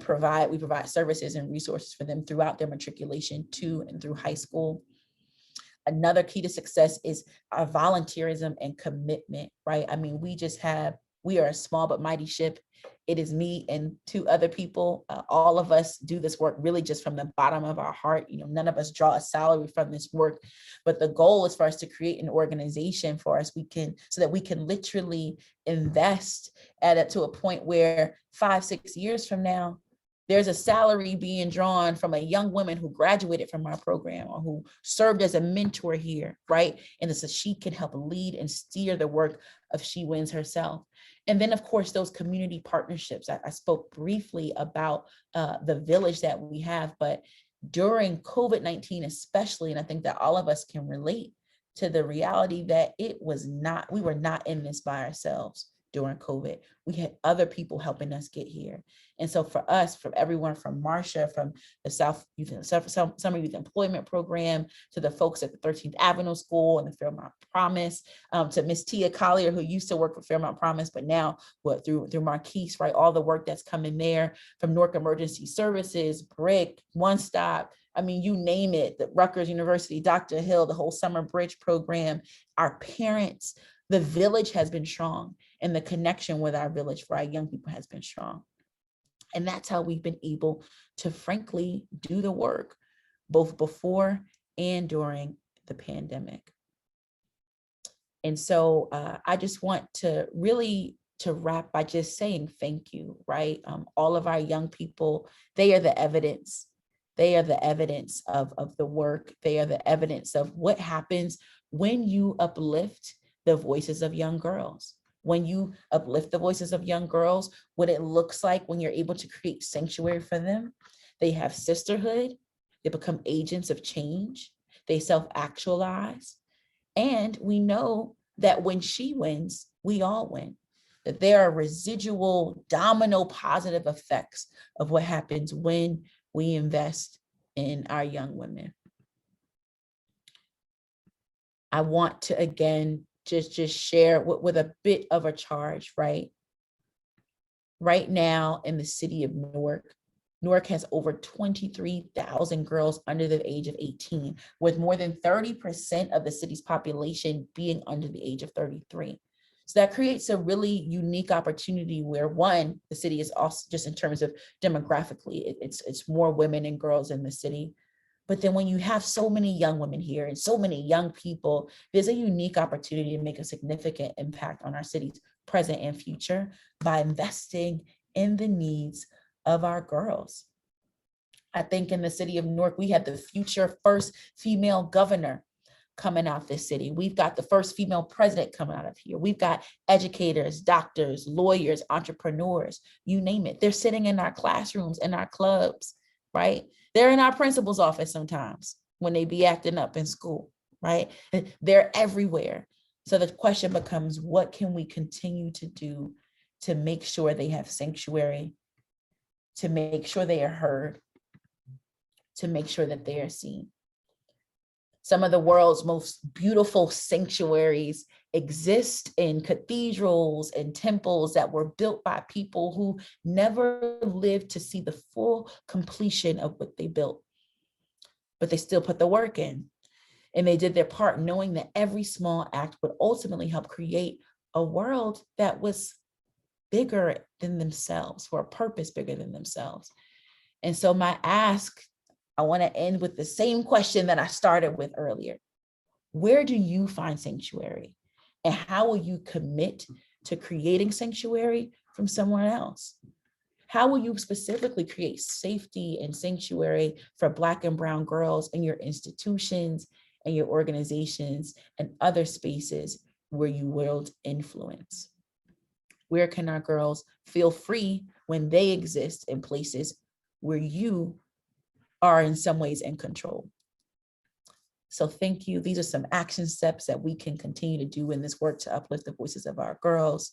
we provide services and resources for them throughout their matriculation to and through high school. Another key to success is our volunteerism and commitment, right? I mean, we are a small but mighty ship It is me and two other people. All of us do this work really just from the bottom of our heart. None of us draw a salary from this work, but the goal is for us to create an organization for us. So that we can literally invest to a point where 5-6 years from now, there's a salary being drawn from a young woman who graduated from our program or who served as a mentor here, right? And so she can help lead and steer the work of She Wins herself. And then, of course, those community partnerships. I spoke briefly about the village that we have, but during COVID-19 especially, and I think that all of us can relate to the reality that we were not in this by ourselves during COVID. We had other people helping us get here. And so for us, from everyone from Marsha, from the Summer Youth Employment Program, to the folks at the 13th Avenue School and the Fairmont Promise, to Miss Tia Collier, who used to work for Fairmont Promise, but now through Marquise, right? All the work that's coming there, from Newark Emergency Services, BRIC, One Stop, I mean, you name it, the Rutgers University, Dr. Hill, the whole Summer Bridge program, our parents, the village has been strong, and the connection with our village for our young people has been strong. And that's how we've been able to, frankly, do the work, both before and during the pandemic. And so I just want to really wrap by just saying thank you, right? All of our young people, they are the evidence. They are the evidence of the work. They are the evidence of what happens when you uplift the voices of young girls. When you uplift the voices of young girls, what it looks like when you're able to create sanctuary for them. They have sisterhood. They become agents of change. They self-actualize. And we know that when she wins, we all win. That there are residual domino positive effects of what happens when we invest in our young women. I want to, again, just share with a bit of a charge, right? Right now in the city of Newark, Newark has over 23,000 girls under the age of 18, with more than 30% of the city's population being under the age of 33. So that creates a really unique opportunity where, one, the city is also, just in terms of demographically, it's more women and girls in the city. But then when you have so many young women here and so many young people, there's a unique opportunity to make a significant impact on our city's present and future by investing in the needs of our girls. I think in the city of Newark, we had the future first female governor coming out this city. We've got the first female president coming out of here. We've got educators, doctors, lawyers, entrepreneurs, you name it. They're sitting in our classrooms, in our clubs, right? They're in our principal's office sometimes when they be acting up in school, right? They're everywhere. So the question becomes, what can we continue to do to make sure they have sanctuary, to make sure they are heard, to make sure that they are seen? Some of the world's most beautiful sanctuaries exist in cathedrals and temples that were built by people who never lived to see the full completion of what they built. But they still put the work in, and they did their part, knowing that every small act would ultimately help create a world that was bigger than themselves, for a purpose bigger than themselves. And so my ask, I want to end with the same question that I started with earlier. Where do you find sanctuary? And how will you commit to creating sanctuary from somewhere else? How will you specifically create safety and sanctuary for Black and brown girls in your institutions and your organizations and other spaces where you wield influence? Where can our girls feel free when they exist in places where you are in some ways in control? So thank you. These are some action steps that we can continue to do in this work to uplift the voices of our girls.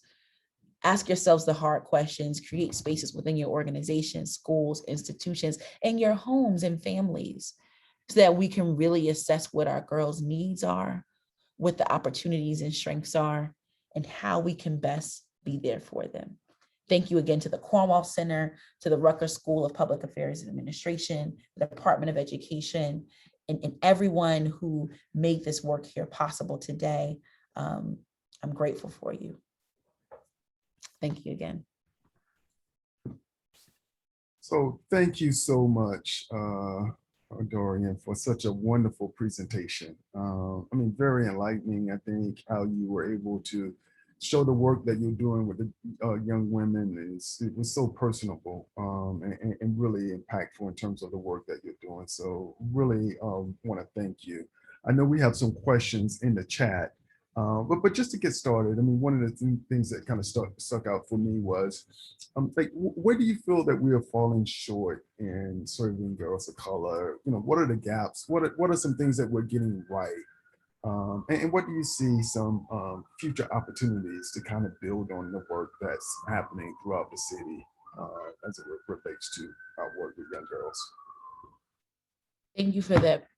Ask yourselves the hard questions, create spaces within your organizations, schools, institutions, and your homes and families so that we can really assess what our girls' needs are, what the opportunities and strengths are, and how we can best be there for them. Thank you again to the Cornwall Center, to the Rutgers School of Public Affairs and Administration, the Department of Education, and everyone who made this work here possible today. I'm grateful for you. Thank you again. So thank you so much, Dorian, for such a wonderful presentation. I mean, very enlightening. I think how you were able to show the work that you're doing with the young women it was so personable, and really impactful in terms of the work that you're doing. So really want to thank you. I know we have some questions in the chat. But just to get started, I mean, one of the things that kind of stuck out for me was, like, where do you feel that we are falling short in serving girls of color? You know, what are the gaps? What are some things that we're getting right? And what do you see some future opportunities to kind of build on the work that's happening throughout the city as it relates to our work with young girls? Thank you for that,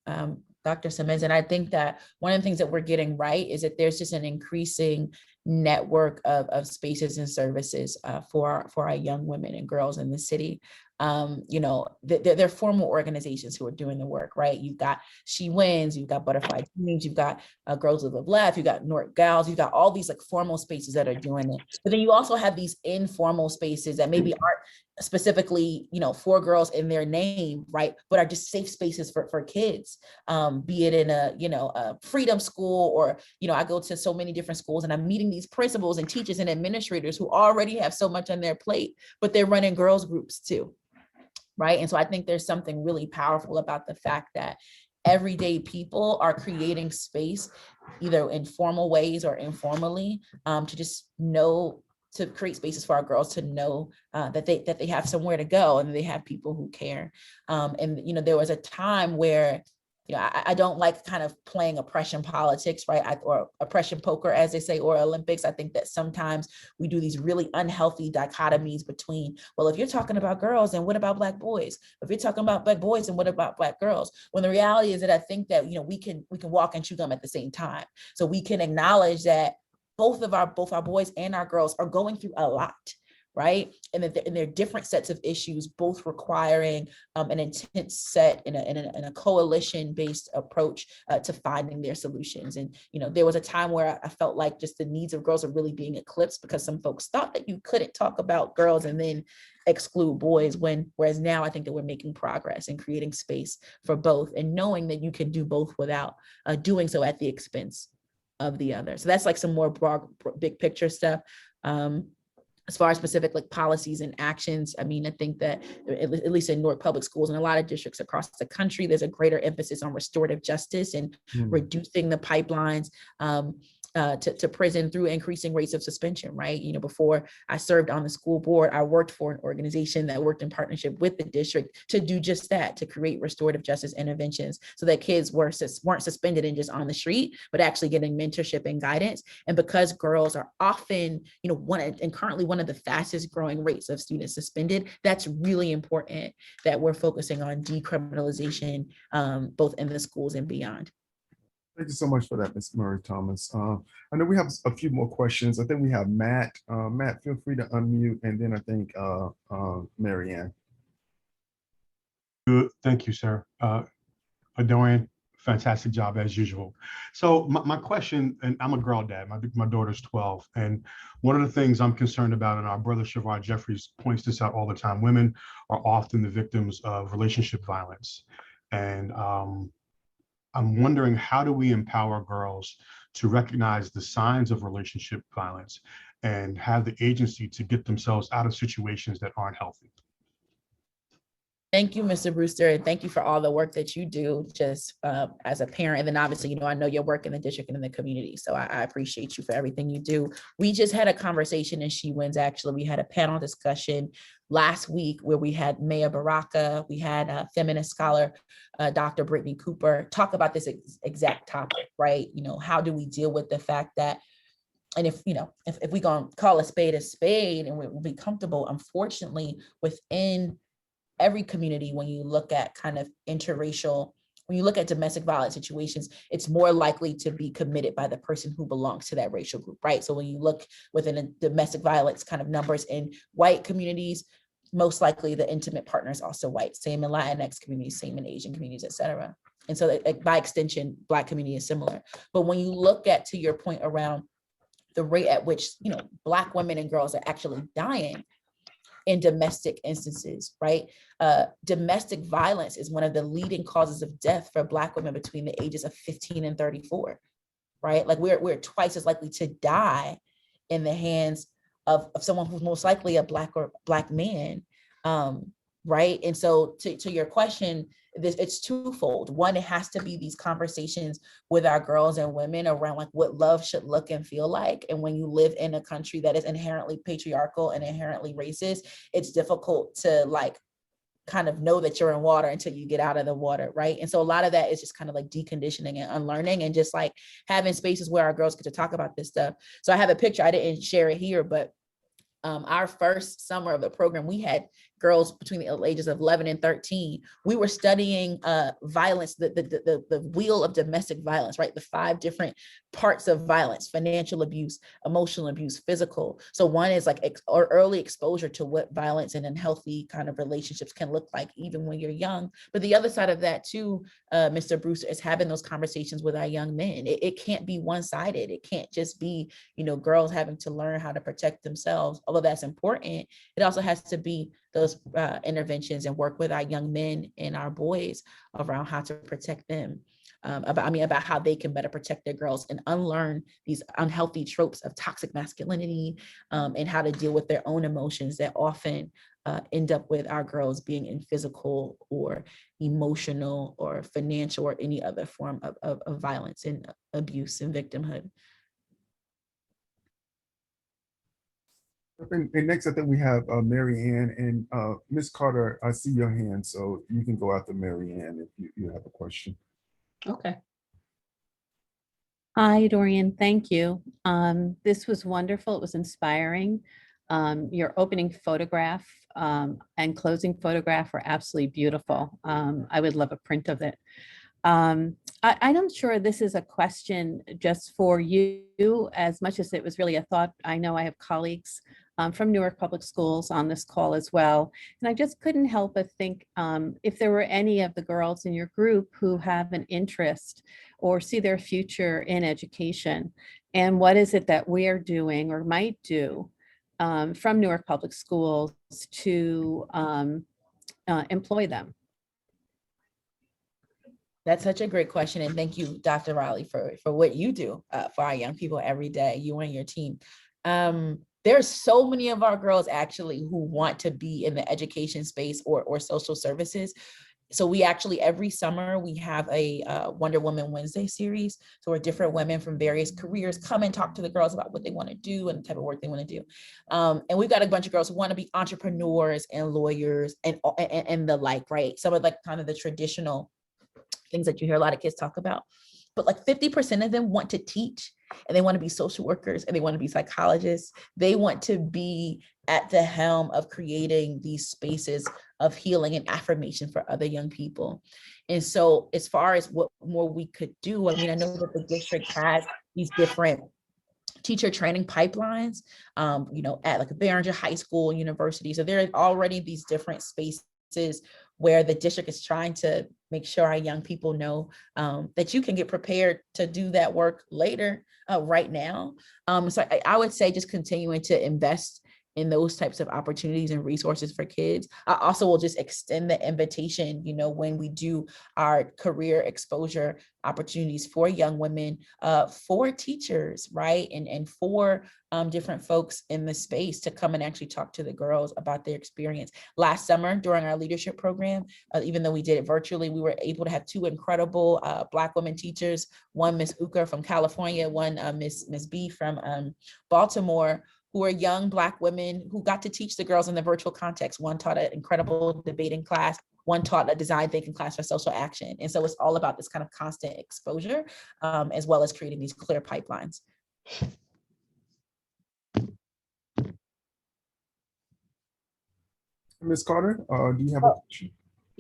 Dr. Simmons. And I think that one of the things that we're getting right is that there's just an increasing network of spaces and services for our young women and girls in the city. You know, they're formal organizations who are doing the work, right? You've got She Wins, you've got Butterfly Teams, you've got Girls Who Live Left, you've got Newark Gals, you've got all these like formal spaces that are doing it. But then you also have these informal spaces that maybe aren't specifically, you know, for girls in their name, right? But are just safe spaces for kids, be it in a, you know, a freedom school, or, you know, I go to so many different schools and I'm meeting these principals and teachers and administrators who already have so much on their plate, but they're running girls groups too, right? And so I think there's something really powerful about the fact that everyday people are creating space, either in formal ways or informally, to just know, to create spaces for our girls to know that they have somewhere to go and they have people who care. And you know, there was a time where, you know, I don't like kind of playing oppression politics, right? Or oppression poker, as they say, or Olympics. I think that sometimes we do these really unhealthy dichotomies between, well, if you're talking about girls, then what about Black boys? If you're talking about Black boys, then what about Black girls? When the reality is that I think that, you know, we can walk and chew gum at the same time. So we can acknowledge that both our boys and our girls are going through a lot, right? And that they're different sets of issues, both requiring an intense set in a coalition-based approach to finding their solutions. And, you know, there was a time where I felt like just the needs of girls are really being eclipsed because some folks thought that you couldn't talk about girls and then exclude boys, whereas now I think that we're making progress and creating space for both, and knowing that you can do both without doing so at the expense of the other. So that's like some more broad, big picture stuff. As far as specific like policies and actions, I mean, I think that at least in Newark Public Schools and a lot of districts across the country, there's a greater emphasis on restorative justice and reducing the pipelines to prison through increasing rates of suspension, right? You know, before I served on the school board, I worked for an organization that worked in partnership with the district to do just that, to create restorative justice interventions so that kids weren't suspended and just on the street, but actually getting mentorship and guidance. And because girls are often, you know, currently one of the fastest growing rates of students suspended, that's really important that we're focusing on decriminalization, both in the schools and beyond. Thank you so much for that, Ms. Murray Thomas. I know we have a few more questions. I think we have Matt. Matt, feel free to unmute, and then I think Marianne. Good, thank you, sir. Dorian, fantastic job as usual. So my question, and I'm a girl dad, my daughter's 12, and one of the things I'm concerned about, and our brother Shavard Jeffries points this out all the time, women are often the victims of relationship violence. And I'm wondering, how do we empower girls to recognize the signs of relationship violence and have the agency to get themselves out of situations that aren't healthy? Thank you, Mr. Brewster, and thank you for all the work that you do just as a parent. And then obviously, you know, I know your work in the district and in the community. So I appreciate you for everything you do. We just had a conversation in She Wins, actually. We had a panel discussion last week where we had Maya Baraka, we had a feminist scholar, Dr. Brittany Cooper, talk about this exact topic, right? You know, how do we deal with the fact that, and if, you know, if we gonna call a spade and we'll be comfortable, unfortunately, within every community, when you look at kind of interracial, when you look at domestic violence situations, it's more likely to be committed by the person who belongs to that racial group, right? So when you look within a domestic violence kind of numbers in white communities, most likely the intimate partner is also white, same in Latinx communities, same in Asian communities, et cetera. And so by extension, Black community is similar. But when you look at, to your point around the rate at which, you know, Black women and girls are actually dying, in domestic instances, right? Domestic violence is one of the leading causes of death for Black women between the ages of 15 and 34, right? Like we're twice as likely to die in the hands of someone who's most likely a Black man, right? And so to your question, it's twofold. One, it has to be these conversations with our girls and women around like what love should look and feel like. And when you live in a country that is inherently patriarchal and inherently racist, it's difficult to like kind of know that you're in water until you get out of the water, right? And so a lot of that is just kind of like deconditioning and unlearning and just like having spaces where our girls get to talk about this stuff. So I have a picture, I didn't share it here, but our first summer of the program, we had girls between the ages of 11 and 13. We were studying violence, the wheel of domestic violence, right? The 5 different parts of violence: financial abuse, emotional abuse, physical. So one is like early exposure to what violence and unhealthy kind of relationships can look like, even when you're young. But the other side of that too, Mr. Brewster, is having those conversations with our young men. It can't be one-sided. It can't just be, you know, girls having to learn how to protect themselves. Although that's important, it also has to be those interventions and work with our young men and our boys around how to protect them, about how they can better protect their girls and unlearn these unhealthy tropes of toxic masculinity, and how to deal with their own emotions that often end up with our girls being in physical or emotional or financial or any other form of violence and abuse and victimhood. And next, I think we have Mary Ann and Ms. Carter. I see your hand, so you can go after Mary Ann if you have a question. Okay. Hi, Dorian. Thank you. This was wonderful. It was inspiring. Your opening photograph and closing photograph were absolutely beautiful. I would love a print of it. I'm not sure this is a question just for you as much as it was really a thought. I know I have colleagues from Newark Public Schools on this call as well. And I just couldn't help but think if there were any of the girls in your group who have an interest or see their future in education, and what is it that we're doing or might do from Newark Public Schools to employ them. That's such a great question. And thank you, Dr. Riley, for what you do for our young people every day, you and your team. There's so many of our girls actually who want to be in the education space or social services. So we actually, every summer, we have a Wonder Woman Wednesday series. So where different women from various careers come and talk to the girls about what they want to do and the type of work they want to do. And we've got a bunch of girls who want to be entrepreneurs and lawyers and the like, right? Some of like kind of the traditional things that you hear a lot of kids talk about. But like 50% of them want to teach, and they want to be social workers, and they want to be psychologists. They want to be at the helm of creating these spaces of healing and affirmation for other young people. And so as far as what more we could do, I mean, I know that the district has these different teacher training pipelines, you know, at like a Barringer High School, university. So there are already these different spaces where the district is trying to make sure our young people know that you can get prepared to do that work later, right now. So I would say just continuing to invest in those types of opportunities and resources for kids. I also will just extend the invitation, you know, when we do our career exposure opportunities for young women, for teachers, right? And for different folks in the space to come and actually talk to the girls about their experience. Last summer during our leadership program, even though we did it virtually, we were able to have 2 incredible Black women teachers, one Miss Uker from California, one Miss B from Baltimore, who are young Black women who got to teach the girls in the virtual context. One taught an incredible debating class, one taught a design thinking class for social action. And so it's all about this kind of constant exposure, as well as creating these clear pipelines. Ms. Carter, do you have a question?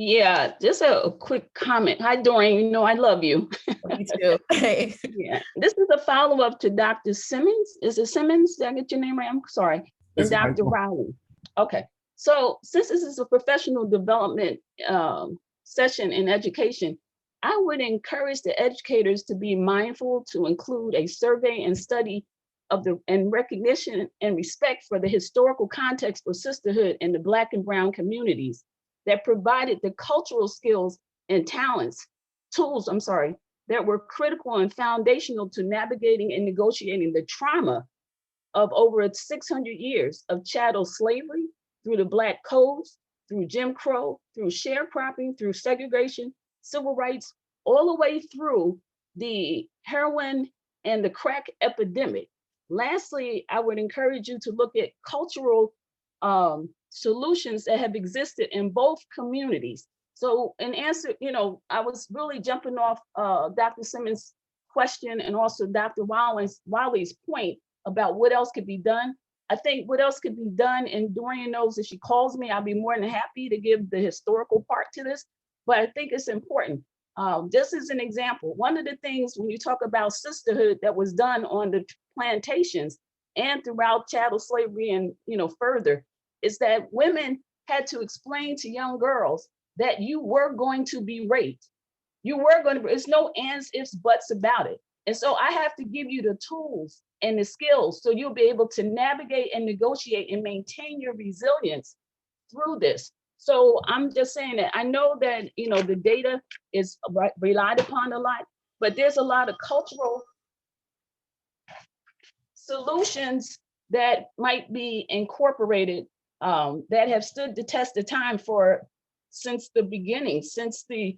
Yeah, just a quick comment. Hi, Dorian. You know I love you. Me too. Yeah, this is a follow-up to Dr. Simmons. Is it Simmons? Did I get your name right? I'm sorry. And Dr. Riley. Okay. So since this is a professional development session in education, I would encourage the educators to be mindful to include a survey and study and recognition and respect for the historical context for sisterhood in the Black and Brown communities that provided the cultural skills and tools, that were critical and foundational to navigating and negotiating the trauma of over 600 years of chattel slavery through the Black codes, through Jim Crow, through sharecropping, through segregation, civil rights, all the way through the heroin and the crack epidemic. Lastly, I would encourage you to look at cultural solutions that have existed in both communities. So in answer, I was really jumping off Dr. Simmons' question and also Dr. Wiley's point about what else could be done. I think what else could be done, and Dorian knows if she calls me, I'll be more than happy to give the historical part to this, but I think it's important. Just as an example, one of the things when you talk about sisterhood that was done on the plantations and throughout chattel slavery and further, is that women had to explain to young girls that you were going to be raped. It's no ands, ifs, buts about it. And so I have to give you the tools and the skills so you'll be able to navigate and negotiate and maintain your resilience through this. So I'm just saying that I know that, the data is relied upon a lot, but there's a lot of cultural solutions that might be incorporated that have stood the test of time since the beginning, since the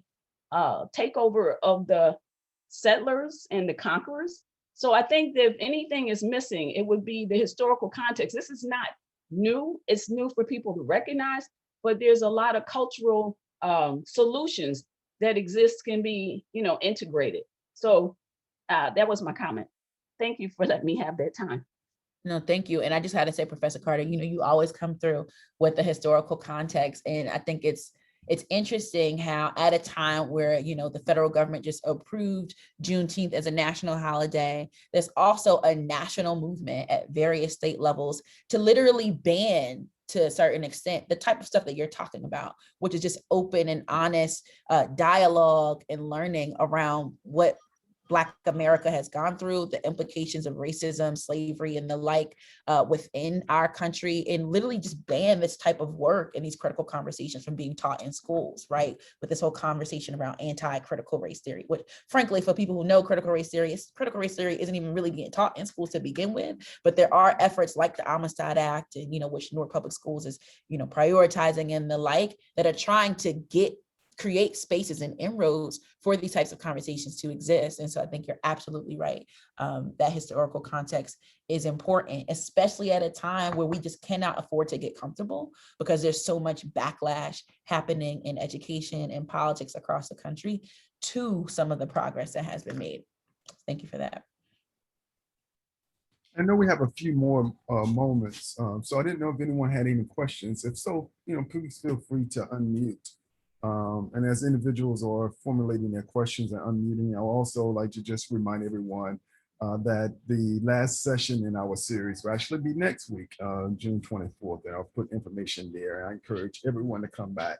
takeover of the settlers and the conquerors. So I think that if anything is missing, it would be the historical context. This is not new. It's new for people to recognize, but there's a lot of cultural solutions that exist, can be, integrated. So that was my comment. Thank you for letting me have that time. No, thank you. And I just had to say, Professor Carter, you always come through with the historical context. And I think it's interesting how at a time where, the federal government just approved Juneteenth as a national holiday, there's also a national movement at various state levels to literally ban, to a certain extent, the type of stuff that you're talking about, which is just open and honest dialogue and learning around what Black America has gone through, the implications of racism, slavery, and the like within our country, and literally just ban this type of work and these critical conversations from being taught in schools, right? With this whole conversation around anti-critical race theory, which frankly, for people who know critical race theory isn't even really being taught in schools to begin with, but there are efforts like the Amistad Act and, which Newark Public Schools is, prioritizing and the like, that are trying to create spaces and inroads for these types of conversations to exist. And so I think you're absolutely right. That historical context is important, especially at a time where we just cannot afford to get comfortable, because there's so much backlash happening in education and politics across the country to some of the progress that has been made. Thank you for that. I know we have a few more moments, so I didn't know if anyone had any questions. If so, please feel free to unmute. And as individuals are formulating their questions and unmuting, I'll also like to just remind everyone that the last session in our series will actually be next week, June 24th, and I'll put information there. I encourage everyone to come back.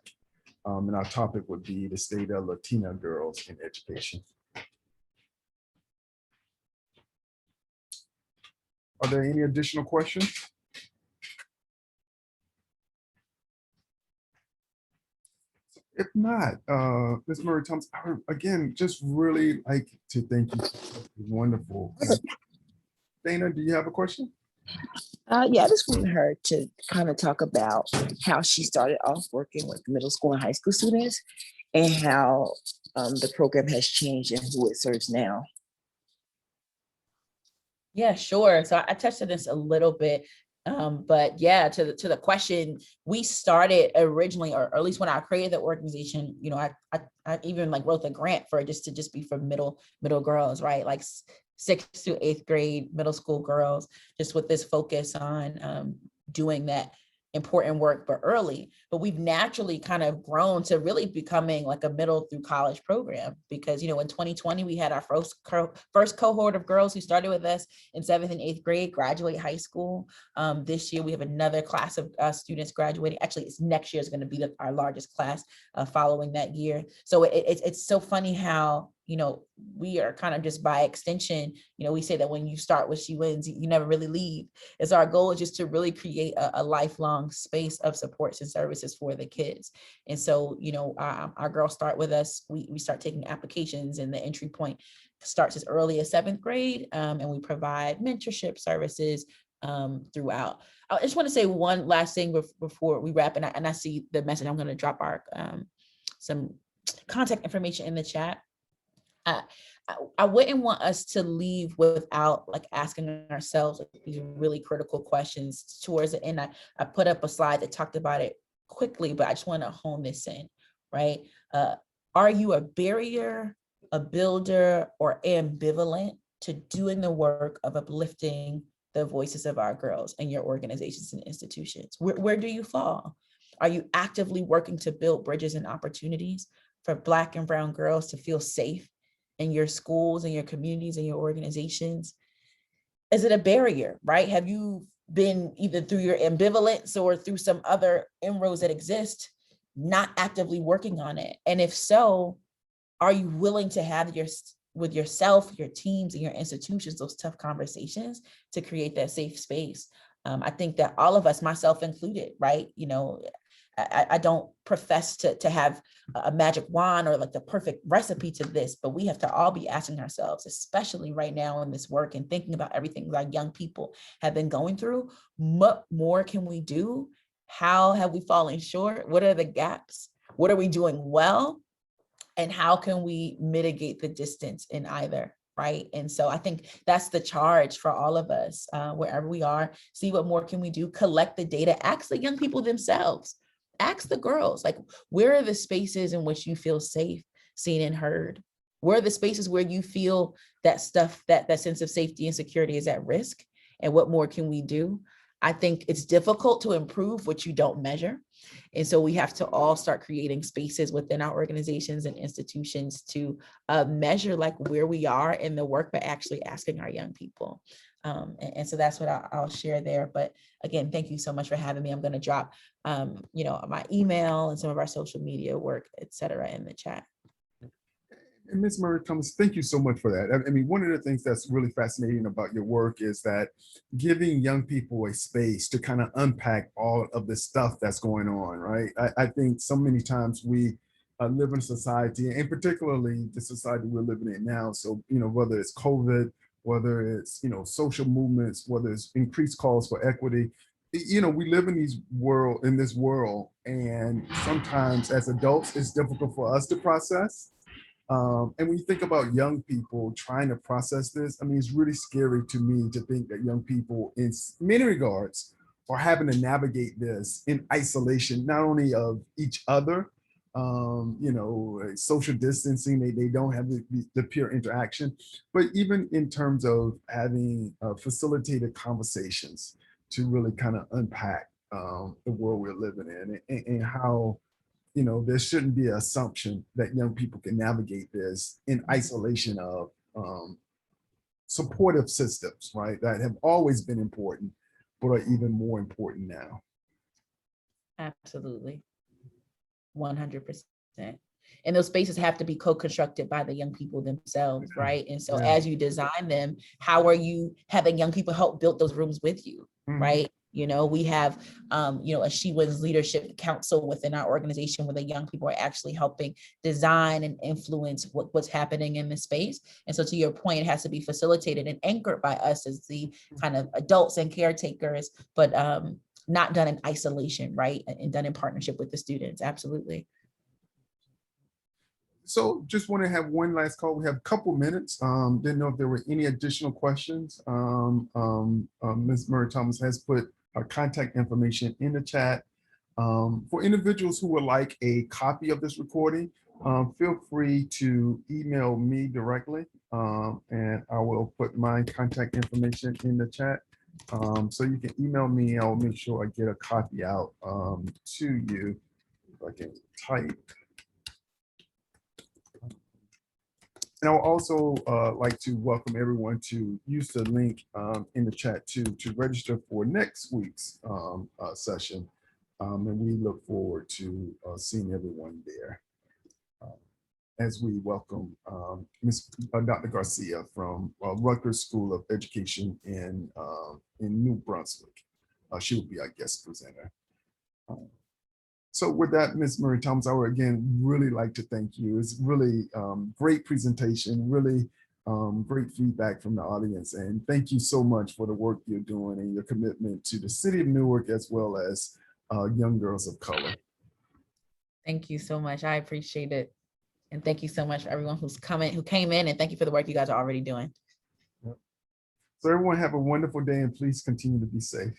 And our topic would be the state of Latina girls in education. Are there any additional questions? If not, Ms. Murray Thomas, I would, again, just really like to thank you. Wonderful. Dana, do you have a question? Yeah, I just wanted her to kind of talk about how she started off working with middle school and high school students and how the program has changed and who it serves now. Yeah, sure. So I touched on this a little bit, but yeah, to the question, we started originally, or at least when I created the organization, I even wrote the grant for it just be for middle girls, right? Like 6th to 8th grade middle school girls, just with this focus on doing that important work, but early. But we've naturally kind of grown to really becoming like a middle through college program, because in 2020 we had our first cohort of girls who started with us in 7th and 8th grade graduate high school. This year we have another class of students graduating. Actually, it's next year is going to be our largest class following that year. So it's so funny how you know, we are kind of just by extension, you know, we say that when you start with She Wins, you never really leave. It's our goal is just to really create a lifelong space of supports and services for the kids. And so, you know, our girls start with us. We start taking applications, and the entry point starts as early as 7th grade. And we provide mentorship services throughout. I just want to say one last thing before we wrap, and I see the message. I'm going to drop our some contact information in the chat. I wouldn't want us to leave without like asking ourselves like, these really critical questions towards the end. I put up a slide that talked about it quickly, but I just want to hone this in, right? Are you a barrier, a builder, or ambivalent to doing the work of uplifting the voices of our girls in your organizations and institutions? Where do you fall? Are you actively working to build bridges and opportunities for Black and brown girls to feel safe in your schools and your communities and your organizations? Is it a barrier, right? Have you been either through your ambivalence or through some other inroads that exist, not actively working on it? And if so, are you willing to have with yourself, your teams, and your institutions, those tough conversations to create that safe space? I think that all of us, myself included, right? You know, I don't profess to have a magic wand or like the perfect recipe to this, but we have to all be asking ourselves, especially right now in this work and thinking about everything that young people have been going through, what more can we do? How have we fallen short? What are the gaps? What are we doing well? And how can we mitigate the distance in either, right? And so I think that's the charge for all of us, wherever we are. See what more can we do, collect the data, ask the young people themselves, ask the girls, like, where are the spaces in which you feel safe, seen, and heard? Where are the spaces where you feel that stuff, that sense of safety and security is at risk? And what more can we do? I think it's difficult to improve what you don't measure. And so we have to all start creating spaces within our organizations and institutions to measure like where we are in the work, but actually asking our young people. And so that's what I'll share there. But again, thank you so much for having me. I'm going to drop, you know, my email and some of our social media work, et cetera, in the chat. And Ms. Murray Thomas, thank you so much for that. I mean, one of the things that's really fascinating about your work is that giving young people a space to kind of unpack all of the stuff that's going on, right? I think so many times we live in a society, and particularly the society we're living in now. So, you know, whether it's COVID, whether it's, you know, social movements, whether it's increased calls for equity, you know, we live in this world, and sometimes as adults, it's difficult for us to process. And when you think about young people trying to process this, I mean, it's really scary to me to think that young people, in many regards, are having to navigate this in isolation, not only of each other, you know, social distancing, they don't have the peer interaction, but even in terms of having facilitated conversations to really kind of unpack the world we're living in, and how, you know, there shouldn't be an assumption that young people can navigate this in isolation of supportive systems, right? That have always been important, but are even more important now. Absolutely. 100%. And those spaces have to be co-constructed by the young people themselves, right? And so as you design them, how are you having young people help build those rooms with you, right? You know, we have, you know, a She Wins Leadership Council within our organization where the young people are actually helping design and influence what's happening in the space. And so to your point, it has to be facilitated and anchored by us as the kind of adults and caretakers, but not done in isolation, right? And done in partnership with the students, absolutely. So just want to have one last call. We have a couple minutes. Didn't know if there were any additional questions. Ms. Murray Thomas has put our contact information in the chat. For individuals who would like a copy of this recording, feel free to email me directly, and I will put my contact information in the chat. So you can email me. I'll make sure I get a copy out to you. If I can type. And I'll also like to welcome everyone to use the link in the chat to register for next week's session. And we look forward to seeing everyone there. as we welcome Dr. Garcia from Rutgers School of Education in New Brunswick. She will be our guest presenter. So with that, Ms. Murray Thomas, I would again really like to thank you. It's really great presentation, really great feedback from the audience. And thank you so much for the work you're doing and your commitment to the city of Newark as well as young girls of color. Thank you so much. I appreciate it. And thank you so much for everyone who came in, and thank you for the work you guys are already doing. Yep. So everyone have a wonderful day and please continue to be safe.